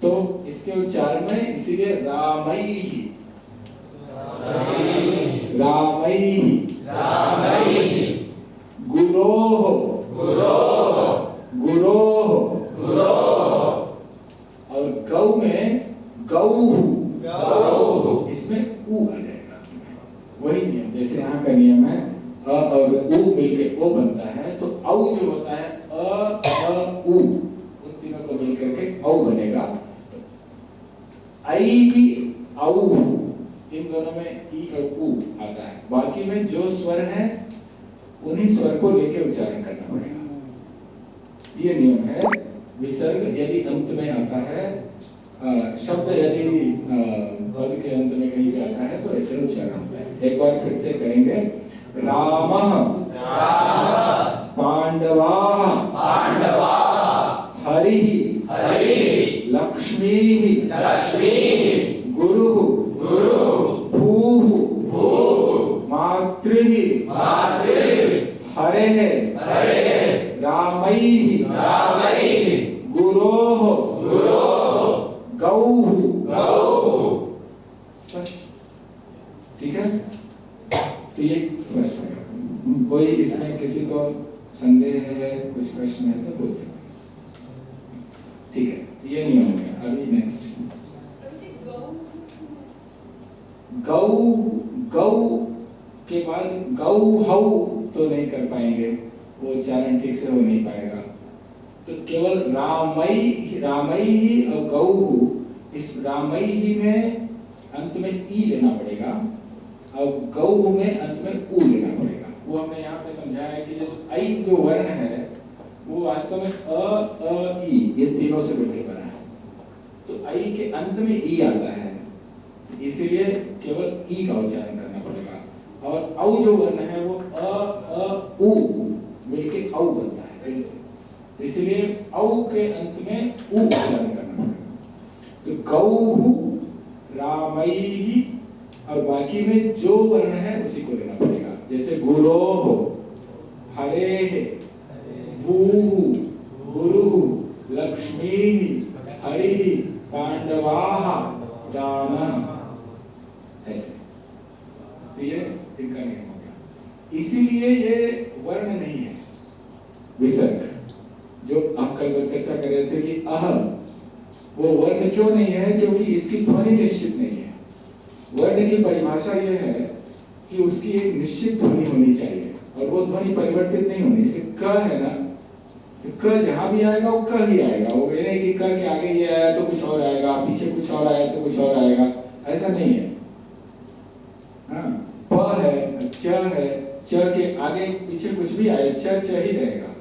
तो इसके उच्चारण में इसीलिए रामैहि रामैहि रामैहि गुरोः गुरोः गुरोः गुरोः और गौ में गौः गौः, इसमें ऊ आ जाएगा। वही नियम जैसे यहाँ का नियम है अ और ऊ मिलके ओ बनता है, तो औ जो होता है अ ऊ, उन तीनों को मिलकर के औ बनेगा। आई ही औ, इन दोनों में ई और ऊ आता है, बाकी में जो स्वर है उन्हीं स्वर को लेके उच्चारण करना पड़ेगा। ये नियम है। विसर्ग यदि अंत में आता है, शब्द यदि पद के अंत में कहीं पे आता है तो ऐसे उच्चारण होता है। एक बार फिर से करेंगे, रामः पांडवाः हरिः लक्ष्मीः गुरुः भूः मातृः हरेः रामैः गुरोः गौः। ठीक है, तो ये स्पष्ट है। कोई इसमें किसी को संदेह है, कुछ प्रश्न है तो पूछ सकते हैं। ठीक है, ये नियम हो गया। अभी नेक्स्ट गौ, गौ के बाद गौ हौ तो नहीं कर पाएंगे, वो उच्चारण ठीक से हो नहीं पाएगा, तो केवल रामई रामई और गौ, इस रामई में अंत में ई लेना पड़ेगा और गौ में अंत में ऊ लेना पड़ेगा। वो हमने यहाँ पे समझाया कि जो आई जो वर्ण है वो वास्तव में अ ई ये तीनों से मिलकर बना है, तो आई के अंत में ई आता है, इसीलिए केवल ई का उच्चारण करना पड़ेगा। और औ जो वर्ण है वो अ उ मिलके औ बनता है, इसलिए औ के अंत में उ उच्चारण करना पड़ेगा। तो गौः रामैहि और बाकी में जो वर्ण है उसी को लेना पड़ेगा। जैसे गुरोः हरेः भूः गुरुः लक्ष्मीः हरिः पांडवाः रामः, ऐसे। तो ये इनका नियम हो गया। इसीलिए ये वर्ण नहीं है विसर्ग, जो हम कल चर्चा कर रहे थे कि अह, वो वर्ण क्यों नहीं है? क्योंकि इसकी ध्वनि निश्चित नहीं है। वर्ण की परिभाषा ये है कि उसकी एक निश्चित ध्वनि होनी चाहिए और वो ध्वनि परिवर्तित नहीं होनी। जैसे क है ना, तो क जहां भी आएगा वो क ही आएगा। वो ये नहीं कि क के आगे ये आया तो कुछ और आएगा, पीछे कुछ और आया तो कुछ और आएगा, ऐसा नहीं है। हाँ, प है, च है, च के आगे पीछे कुछ भी आए, च ही रहेगा।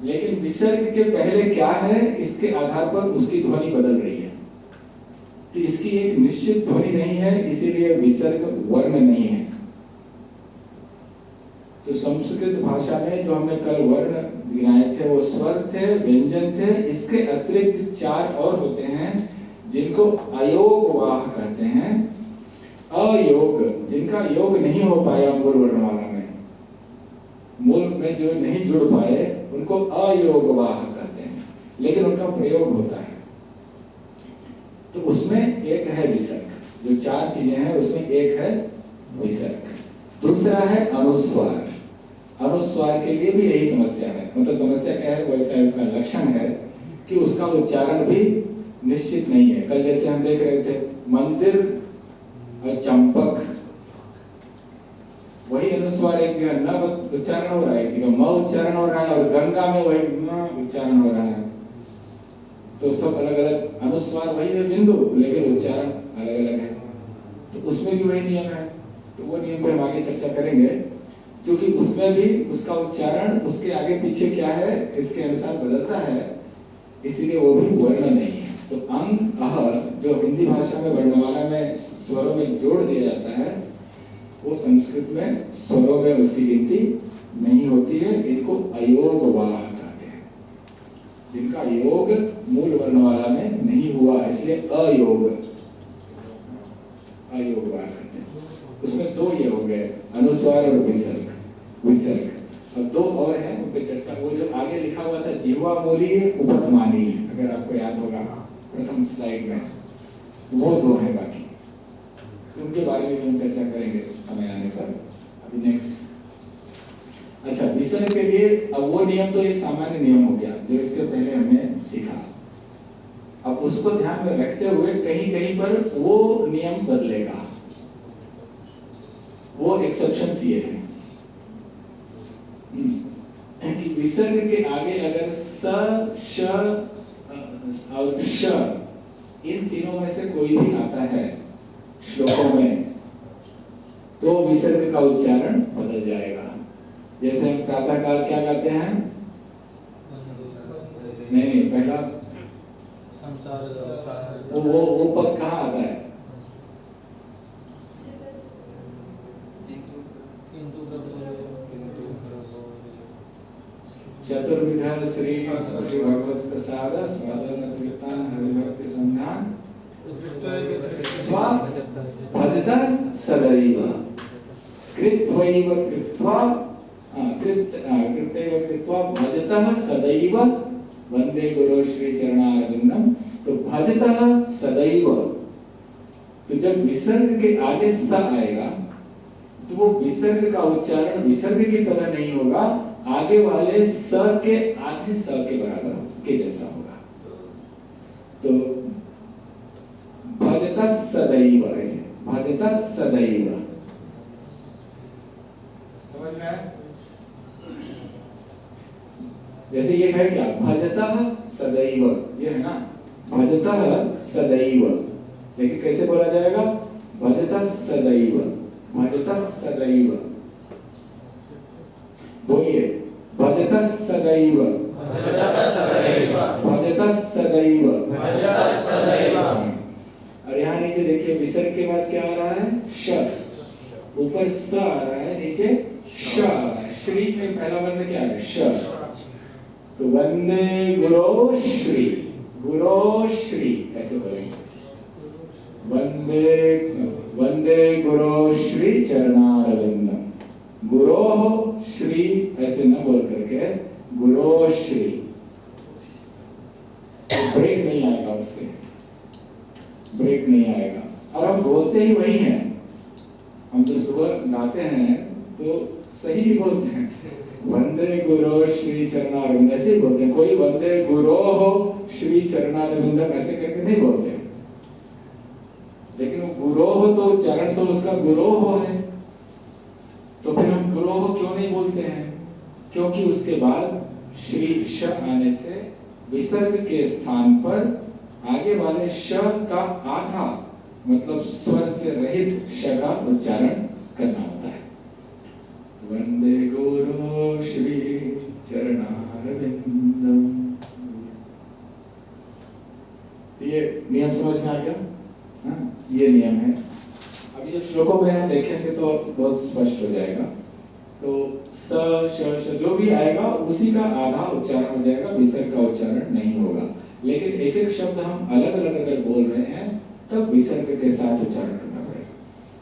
लेकिन विसर्ग के पहले क्या है, इसके आधार पर उसकी ध्वनि बदल रही है। तो इसकी एक निश्चित ध्वनि नहीं है, इसीलिए विसर्ग वर्ण नहीं है। तो संस्कृत भाषा में जो हमने कल वर्ण गिनाए थे वो स्वर थे, व्यंजन थे। इसके अतिरिक्त 4 और होते हैं जिनको अयोगवाह कहते हैं। अयोग, जिनका योग नहीं हो पाया मूल वर्णमाला में, मूल में जो नहीं जुड़ पाए उनको अयोगवाह कहते हैं, लेकिन उनका प्रयोग होता है। तो उसमें एक है विसर्ग, जो 4 चीजें हैं उसमें एक है विसर्ग। दूसरा है अनुस्वार। अनुस्वार के लिए भी यही समस्या है। मतलब समस्या क्या है, वैसा है, उसका लक्षण है कि उसका उच्चारण भी निश्चित नहीं है। कल जैसे हम देख रहे थे मंदिर और चंपक, वही अनुस्वार एक जगह न उच्चारण हो रहा है, एक जगह म उच्चारण हो रहा है, और गंगा में वही न उच्चारण हो रहा है। तो सब अलग अलग अनुस्वार वही है बिंदु, लेकिन उच्चारण अलग अलग है। तो उसमें भी वही नियम है। तो वो नियम पे हम आगे चर्चा करेंगे, क्योंकि उसमें भी उसका उच्चारण उसके आगे पीछे क्या है इसके अनुसार बदलता है, इसीलिए वो भी वर्ण नहीं है। तो अंग अह जो हिंदी भाषा में वर्णमाला में स्वरों में जोड़ दिया जाता है, वो संस्कृत में स्वरों में उसकी गिनती नहीं होती है। इनको अयोग वाह कहते हैं, जिनका योग मूल वर्णमाला में नहीं हुआ, इसलिए अयोग वाह कहते हैं। उसमें दो ये हो गए, अनुस्वार और विसर्ग। और दो और हैं, उन पे चर्चा। वो जो आगे लिखा हुआ था जिह्वा मूली उपमानी, अगर आपको याद होगा प्रथम स्लाइड में, वो दो हैं। बाकी उनके बारे में हम चर्चा करेंगे समय आने पर। अभी नेक्स्ट, अच्छा, विसर्ग के लिए अब वो नियम तो एक सामान्य नियम हो गया जो इसके पहले हमने सीखा। अब उसको ध्यान में रखते हुए कहीं कहीं पर वो नियम बदलेगा। वो एक्सेप्शंस ये है कि विसर्ग के आगे अगर स, श और श, इन तीनों में से कोई भी आता है श्लोकों में, तो विसर्ग का उच्चारण बदल जाएगा। जैसे हम प्रातः काल क्या गाते हैं? नहीं, पहला वो पद कहाँ आता है? चतुर्विधा श्री भगवत प्रसाद स्वादन कीर्तन हरिभक्ति संधान भजता सदैव कृत्वैव कृत्वा कृत्यैव कृत्वा भजतः सदैव वंदे गुरु श्री चरणारविंदम। तो भजतः सदैव, तो जब विसर्ग के आगे स आएगा तो वो विसर्ग का उच्चारण विसर्ग की तरह नहीं होगा, आगे वाले स के आधे स के बराबर के जैसा होगा। तो भजतः सदैव, ऐसे भजतः सदैव, समझ में आया? जैसे ये है क्या, भजतः सदैव, ये है ना, भजतः सदैव, लेकिन कैसे बोला जाएगा? भजतः सदैव, भजतः सदैव, बोलिए, भजतः सदैव, भजतः सदैव, भजतः सदैव, भजतः सदैव। और यहाँ नीचे देखिए विसर्ग के बाद क्या आ रहा है? श। ऊपर स आ रहा है, नीचे श आ रहा है। श्री में पहला वर्ण क्या है? श। तो वंदे गुरो श्री, गुरो श्री ऐसे बोलेंगे। वंदे गुरो श्री चरणारविंदम। गुरो श्री ऐसे न बोल करके गुरो श्री, ब्रेक नहीं आएगा उससे, ब्रेक नहीं आएगा। और हम बोलते ही वही हैं, हम तो सुबह गाते हैं तो सही ही बोलते हैं, वंदे गुरो श्री चरणारविंद ऐसे ही बोलते हैं। कोई वंदे गुरो हो श्री चरणारविंदम ऐसे करके नहीं बोलते, लेकिन वो गुरो हो तो चरण तो उसका गुरो हो है, तो फिर हम गुरो हो क्यों नहीं बोलते हैं? क्योंकि उसके बाद श्री श आने से विसर्ग के स्थान पर आगे वाले श का आधा, मतलब स्वर से रहित श का उच्चारण करना होता है। वंदे गुरु श्री चरणारविंदम। ये नियम समझ में आ गया? हाँ, ये नियम है। अभी जब श्लोकों में देखेंगे तो बहुत स्पष्ट हो जाएगा। तो स श जो भी आएगा उसी का आधा उच्चारण हो जाएगा, विसर्ग का उच्चारण नहीं होगा। लेकिन एक एक शब्द हम अलग अलग अगर बोल रहे हैं तब विसर्ग के साथ उच्चारण करना पड़ेगा।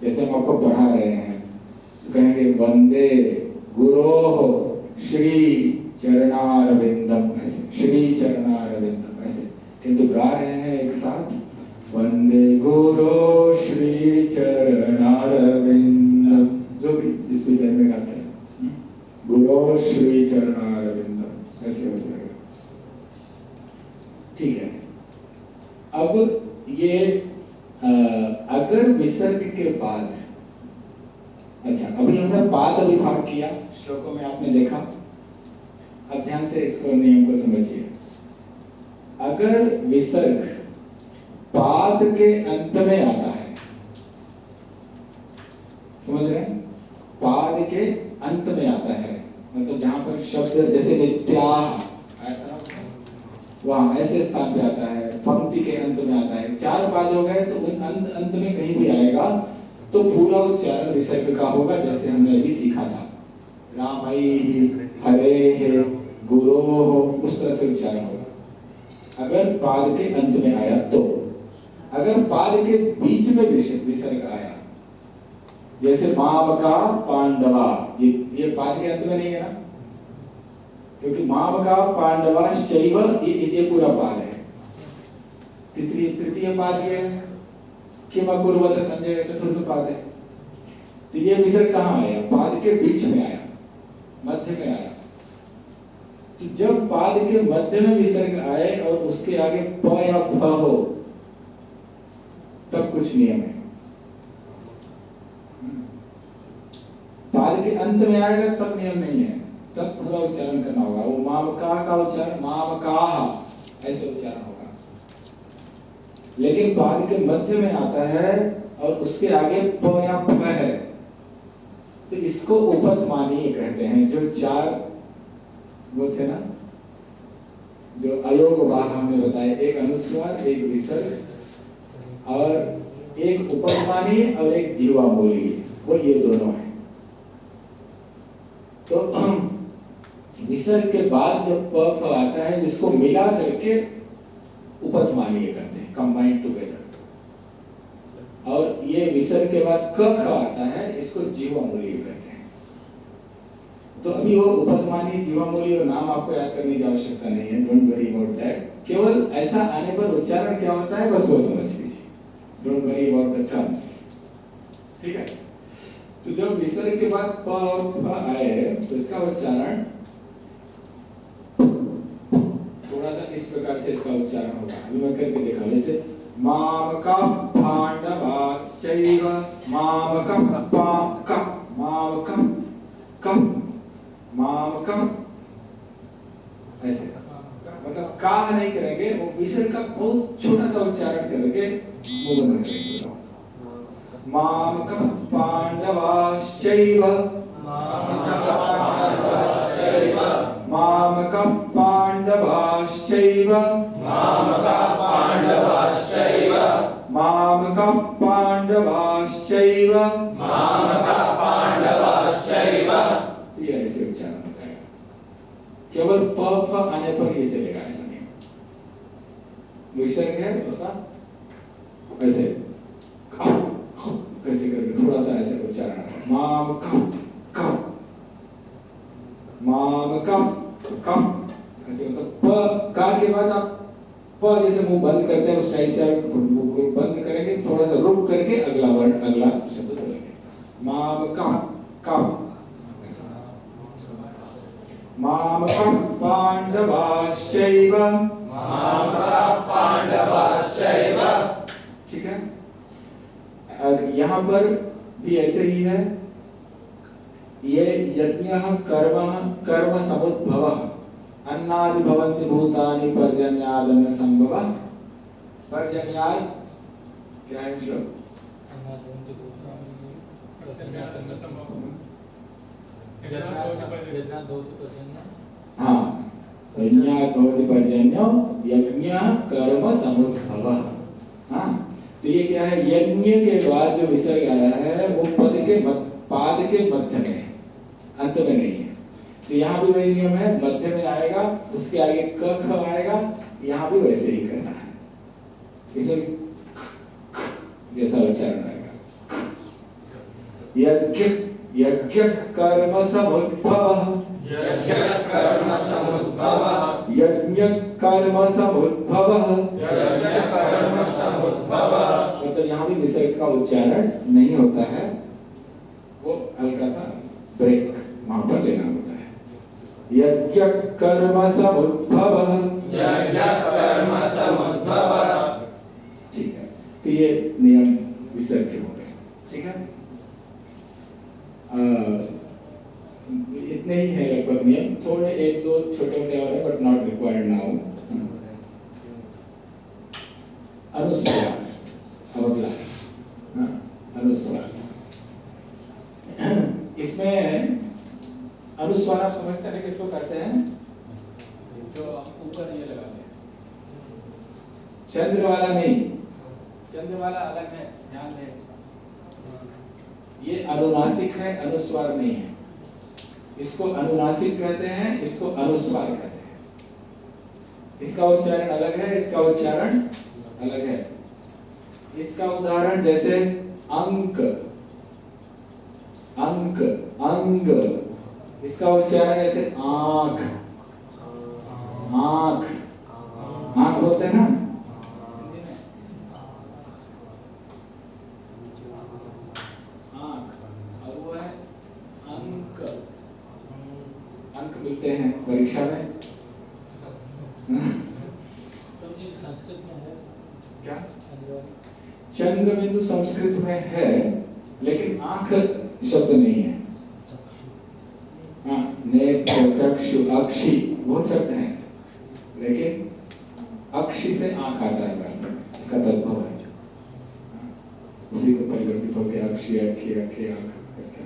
जैसे हम आपको पढ़ा रहे हैं तो कहेंगे वंदे गुरोः श्री चरणारविंदम, ऐसे श्री चरणारविंदम ऐसे, किंतु गा रहे हैं एक साथ वंदे गुरो श्री चरणारविंदम, जो भी जिस भी लय में गाते हैं। गुरो श्री चरणारविंद, ऐसे हो जाएगा। ठीक है, अब ये अगर विसर्ग के बाद, अच्छा अभी हमने पाद विभाग किया, श्लोकों में आपने देखा, अब ध्यान से इसको नियम को समझिए। अगर विसर्ग पाद के अंत में आता है, समझ रहे हैं, पाद के अंत में आता है, मतलब जहां पर शब्द जैसे नित्याह वहां ऐसे स्थान पे आता है, पंक्ति के अंत में आता है, 4 पाद हो गए तो उन अंत में कहीं भी आएगा तो पूरा उच्चारण विसर्ग का होगा, जैसे हमने अभी सीखा था, रामई हरे गुरो, उस तरह से उच्चारण होगा अगर पाद के अंत में आया तो। अगर पाद के बीच में विसर्ग आया, जैसे मामका पांडवा, ये पाद के अंत में नहीं है ना, क्योंकि मामका पांडवा शैव ये पूरा पाद है। तृतीय पाद ये है, किम अकुर्वत संजय चतुर्थ पाद है। तो ये विसर्ग कहाँ आया? पाद के बीच में आया, मध्य में आया। तो जब पाद के मध्य में विसर्ग आए और उसके आगे प या फ हो, तब कुछ नियम है। पाद के अंत में आएगा तब नियम नहीं है, तब पूरा उच्चारण करना होगा। वो मामका का उच्चारण मामकाह ऐसे उच्चारण होगा। लेकिन पाद के मध्य में आता है और उसके आगे प या फ है, तो इसको उपतमानीय कहते हैं। जो 4 वो थे ना, जो अयोग वाह हमने बताए, एक अनुस्वार, एक विसर्ग और एक उपतमानीय और एक जीवामूलीय, वो ये दोनों हैं। तो विसर्ग के बाद जब प फ आता है, इसको मिला करके उपतमानीय करते हैं, कंबाइंड टुगेदर। और ये विसर्ग के बाद क ख आता है, इसको जीवामूलीय करते हैं। तो अभी वो उपतमानीय जीवामूलीय नाम आपको याद करने की आवश्यकता नहीं है, डोंट वरी अबाउट दैट। केवल ऐसा आने पर उच्चारण क्या होता है बस वो समझ लीजिए, don't worry about the terms. ठीक है, तो जब विसर्ग के बाद प फ आए तो इसका उच्चारण थोड़ा सा इस प्रकार से इसका उच्चारण होगा। अभी मैं करके दिखा, जैसे मामका पांडवाश्चैव, मामका पाक, मामका कम, मामका, ऐसे मतलब का नहीं करेंगे, वो विसर्ग का बहुत छोटा सा उच्चारण करके मुंह बंद करेंगे। मामका पांडवाश्चैव, मामका पांडवाश्चैव, मामका पांडवाश्चैव, मामका पांडवाश्चैव, मामका पांडवाश्चैव। ये ऐसे उच्चारण होता है। केवल प फ आने पर ये चलेगा, ऐसा नहीं। विसर्ग है उसका ऐसे कैसे करके थोड़ा सा ऐसे उच्चारण, मामका का, मामका का, ऐसे मतलब प का के बाद आप प जैसे मुंह बंद करते हैं उस टाइप से आप बंद करेंगे, थोड़ा सा रुक करके अगला वर्ड, अगला शब्द बोलेंगे। मामका का, मामका पांडवाश्चैव, मामका पांडवाश्चैव। ठीक है, और यहाँ पर भी ऐसे ही है। ये यज्ञः कर्म समुद्भवः, अन्नादि भवन्ति भूतानि पर्जन्यादन्न संभवः। पर्जन्याद क्या है श्लोक? हाँ, यज्ञात् भवति पर्जन्यो, यज्ञः कर्म समुद्भवः। हाँ, तो ये क्या है? यज्ञ के बाद जो विसर्ग आ रहा है वो पाद के मध्य में है, अंत में नहीं है। तो यहाँ भी वही नियम है, मध्य में आएगा, उसके आगे क ख आएगा, यहाँ भी वैसे ही करना है। इसमें जैसा उच्चारण आएगा। यज्ञ कर्म समुद्भवः, यज्ञ कर्म समुद्भवः, यज्ञ कर्म समुद्भवः, यज्ञ कर्म समुद्भवः। मतलब यहाँ भी विसर्ग का उच्चारण नहीं होता है, वो हल्का सा ब्रेक वहां पर लेना होता है। यज्ञ कर्म समुद्भवः। यज्ञ कर्म समुद्भवः। ठीक है, तो ये नियम विसर्ग के हो गए। ठीक है, इतने ही है लगभग नियम, थोड़े एक दो छोटे मोटे और है बट नॉट रिक्वायर्ड नाउ। अनुस्वार, अनुस्वार, इसमें अनुस्वार आप समझते हैं किसको कहते हैं? जो ऊपर ये लगाते हैं, चंद्र वाला नहीं, चंद्र वाला अलग है, ध्यान दें। ये अनुनासिक है, अनुस्वार नहीं है। इसको अनुनासिक कहते हैं, इसको अनुस्वार कहते हैं। इसका उच्चारण अलग है, इसका उच्चारण अलग है। इसका उदाहरण जैसे अंक, अंक, अंग, इसका उच्चारण जैसे आंख, आंख, आंख होते हैं ना, आंख, और वो है अंक, अंक मिलते हैं परीक्षा में। संस्कृत में है क्या? चंद्र बिंदु संस्कृत में है, लेकिन आंख शब्द नहीं है। नेत्र, चक्षु, अक्षि वो शब्द है, लेकिन अक्षि से आंख आता है, बस इसका तद्भव है। उसी को परिवर्तित होकर अक्षि, अक्षि, अक्षि, आंख करके।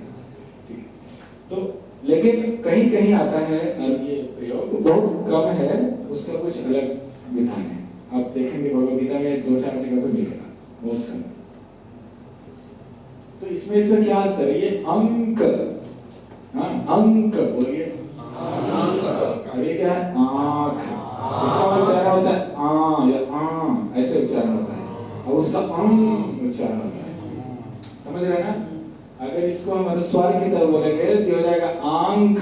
तो लेकिन कहीं कहीं आता है, और ये प्रयोग बहुत कम है, उसका कुछ अलग विधान है। आप देखेंगे भगवद गीता में 2-4 जगह पर मिलेगा, बहुत कम। तो इसमें क्या अंतर है? ये अंक, हाँ अंक बोलिए, और ये क्या है? आंख। इसका उच्चारण होता है आ या आ, ऐसे उच्चारण होता है, और उसका उच्चारण होता है। समझ रहे हैं ना? अगर इसको हम अनुस्वार की तरह बोलेंगे तो हो जाएगा आंख।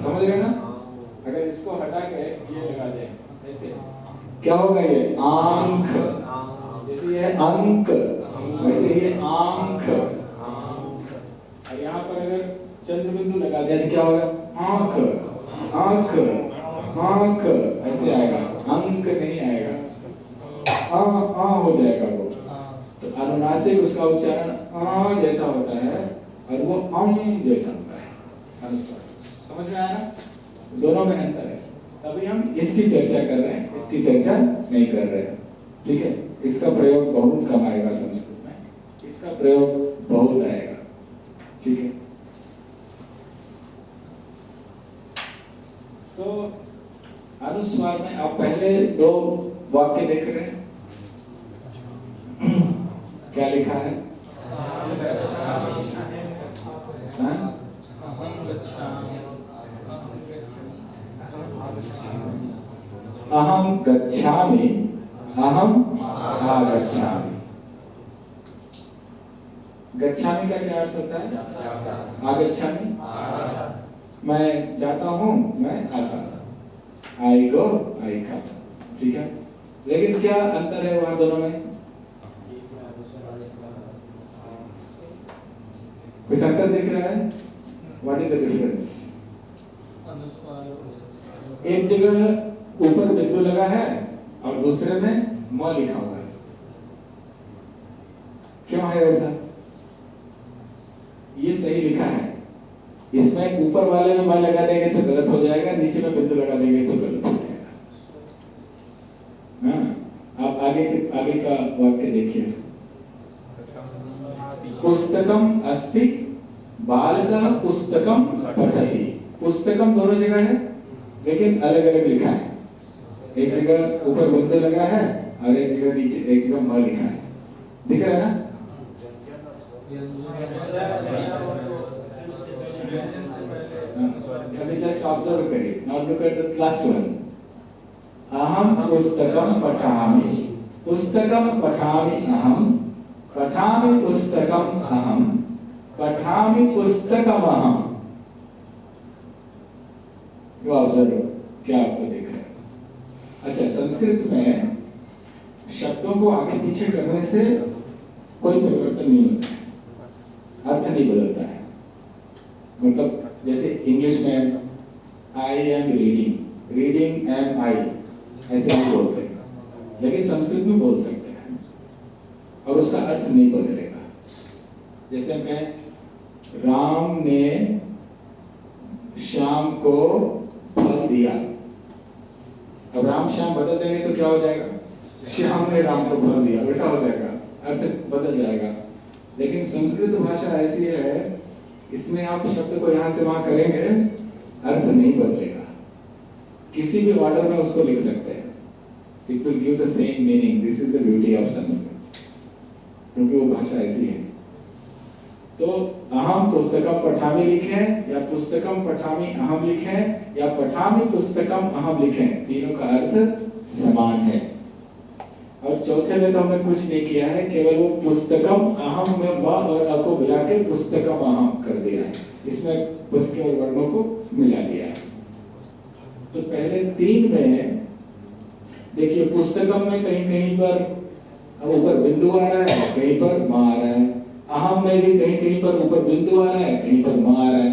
समझ रहे हैं ना? अगर इसको हटा के ये लगा दें ऐसे, क्या होगा? ये आंख। जैसे ये अंक, वैसे ये आंख। और यहाँ पर अगर चंद्र बिंदु लगा दिया तो क्या होगा? आंख, आंख, आंख, ऐसे आएगा, अंक नहीं आएगा, आ हो जाएगा वो। तो अनुनासिक उसका उच्चारण आ जैसा होता है, और वो जैसा होता है, अनुस्वार। समझ में आया ना? दोनों में अंतर है। तभी हम इसकी चर्चा कर रहे हैं, इसकी चर्चा नहीं कर रहे हैं। ठीक है, इसका प्रयोग बहुत कम आएगा संस्कृत में, इसका प्रयोग बहुत आएगा। ठीक है, तो अनुस्वार में आप पहले 2 वाक्य देख रहे हैं, क्या लिखा है? अहम गच्छामि, अहम आगच्छामि। गच्छामि का क्या अर्थ होता है? आगच्छामि, मैं जाता हूँ, मैं आता हूँ। आई गो, आई कम। ठीक है, लेकिन क्या अंतर है वहां दोनों में? कुछ अंतर दिख रहा है? What is the difference? एक जगह ऊपर बिंदु लगा है और दूसरे में म लिखा हुआ है। क्यों है ऐसा? ये सही लिखा है, इसमें ऊपर वाले में म लगा देंगे तो गलत हो जाएगा, नीचे में बिंदु लगा देंगे तो गलत हो जाएगा। हाँ, आप आगे का वाक्य देखिए। पुस्तकम अस्ति बालकः पुस्तकम पठति। पुस्तकम दोनों जगह है, लेकिन अलग अलग लिखा है। एक जगह ऊपर बिंदु लगा है और एक जगह नीचे, एक जगह म लिखा है। दिख रहा है ना? अभी जस्ट ऑब्जर्व करिए, now look at the last one. अहम पुस्तकम पठामि, पुस्तकम पठामि अहम, पठामि पुस्तकम अहम, पठामि पुस्तकम अहम। वो ऑब्जर्व, क्या आपको दिख रहा है? अच्छा, संस्कृत में शब्दों को आगे पीछे करने से कोई परिवर्तन नहीं होता है, अर्थ नहीं बदलता है। मतलब जैसे इंग्लिश में आई एम रीडिंग एम आई, ऐसे नहीं बोलते, लेकिन संस्कृत में बोल सकते हैं और उसका अर्थ नहीं बदलेगा। जैसे हम कहें राम ने श्याम को फल दिया, अब राम श्याम बदल देंगे तो क्या हो जाएगा? श्याम ने राम को फल दिया, उल्टा हो जाएगा, अर्थ बदल जाएगा। लेकिन संस्कृत भाषा ऐसी है, इसमें आप शब्द को यहाँ से वहां करेंगे, अर्थ नहीं बदलेगा, किसी भी ऑर्डर में उसको लिख सकते हैं, it will give the same meaning. This is the beauty of Sanskrit, क्योंकि वो भाषा ऐसी है। तो अहम पुस्तकम पठामि लिखें या पुस्तकम पठामि अहम लिखें या पठामि पुस्तकम अहम लिखें, तीनों का अर्थ समान है। और चौथे में तो हमने कुछ नहीं किया है, केवल वो पुस्तकम अहम में व और अ को मिला के पुस्तकम अहम कर दिया है, इसमें बस केवल वर्णों को मिला दिया है। तो पहले तीन में देखिए, पुस्तकम में कहीं कहीं पर ऊपर बिंदु आ रहा है, कहीं पर म आ रहा है। अहम में भी कहीं कहीं पर ऊपर बिंदु आ रहा है, कहीं पर म आ रहा है।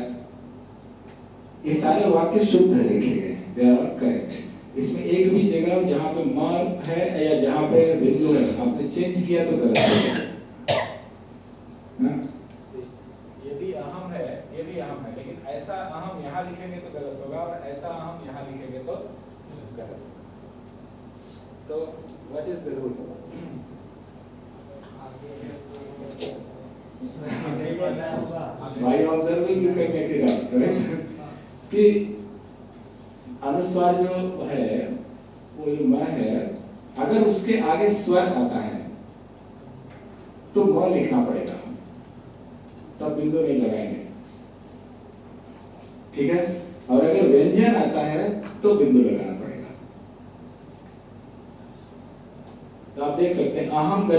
ये सारे वाक्य शुद्ध लिखे गए, दे आर करेक्ट। इसमें एक भी जगह जहाँ पे म है या जहाँ पे बिंदु है आपने चेंज किया तो गलत है। ये भी अहम है, ये भी अहम है, लेकिन ऐसा अहम यहाँ लिखेंगे तो गलत होगा और ऐसा अहम यहाँ लिखेंगे तो गलत होगा। तो what is the rule? By observing you can make it out, correct? कि अनुस्वार जो है वो जो म है, अगर उसके आगे स्वर आता है तो म लिखना पड़ेगा, तब बिंदु नहीं लगाएंगे, ठीक है? और अगर व्यंजन आता है तो बिंदु लगाना पड़ेगा। तो आप देख सकते हैं अहम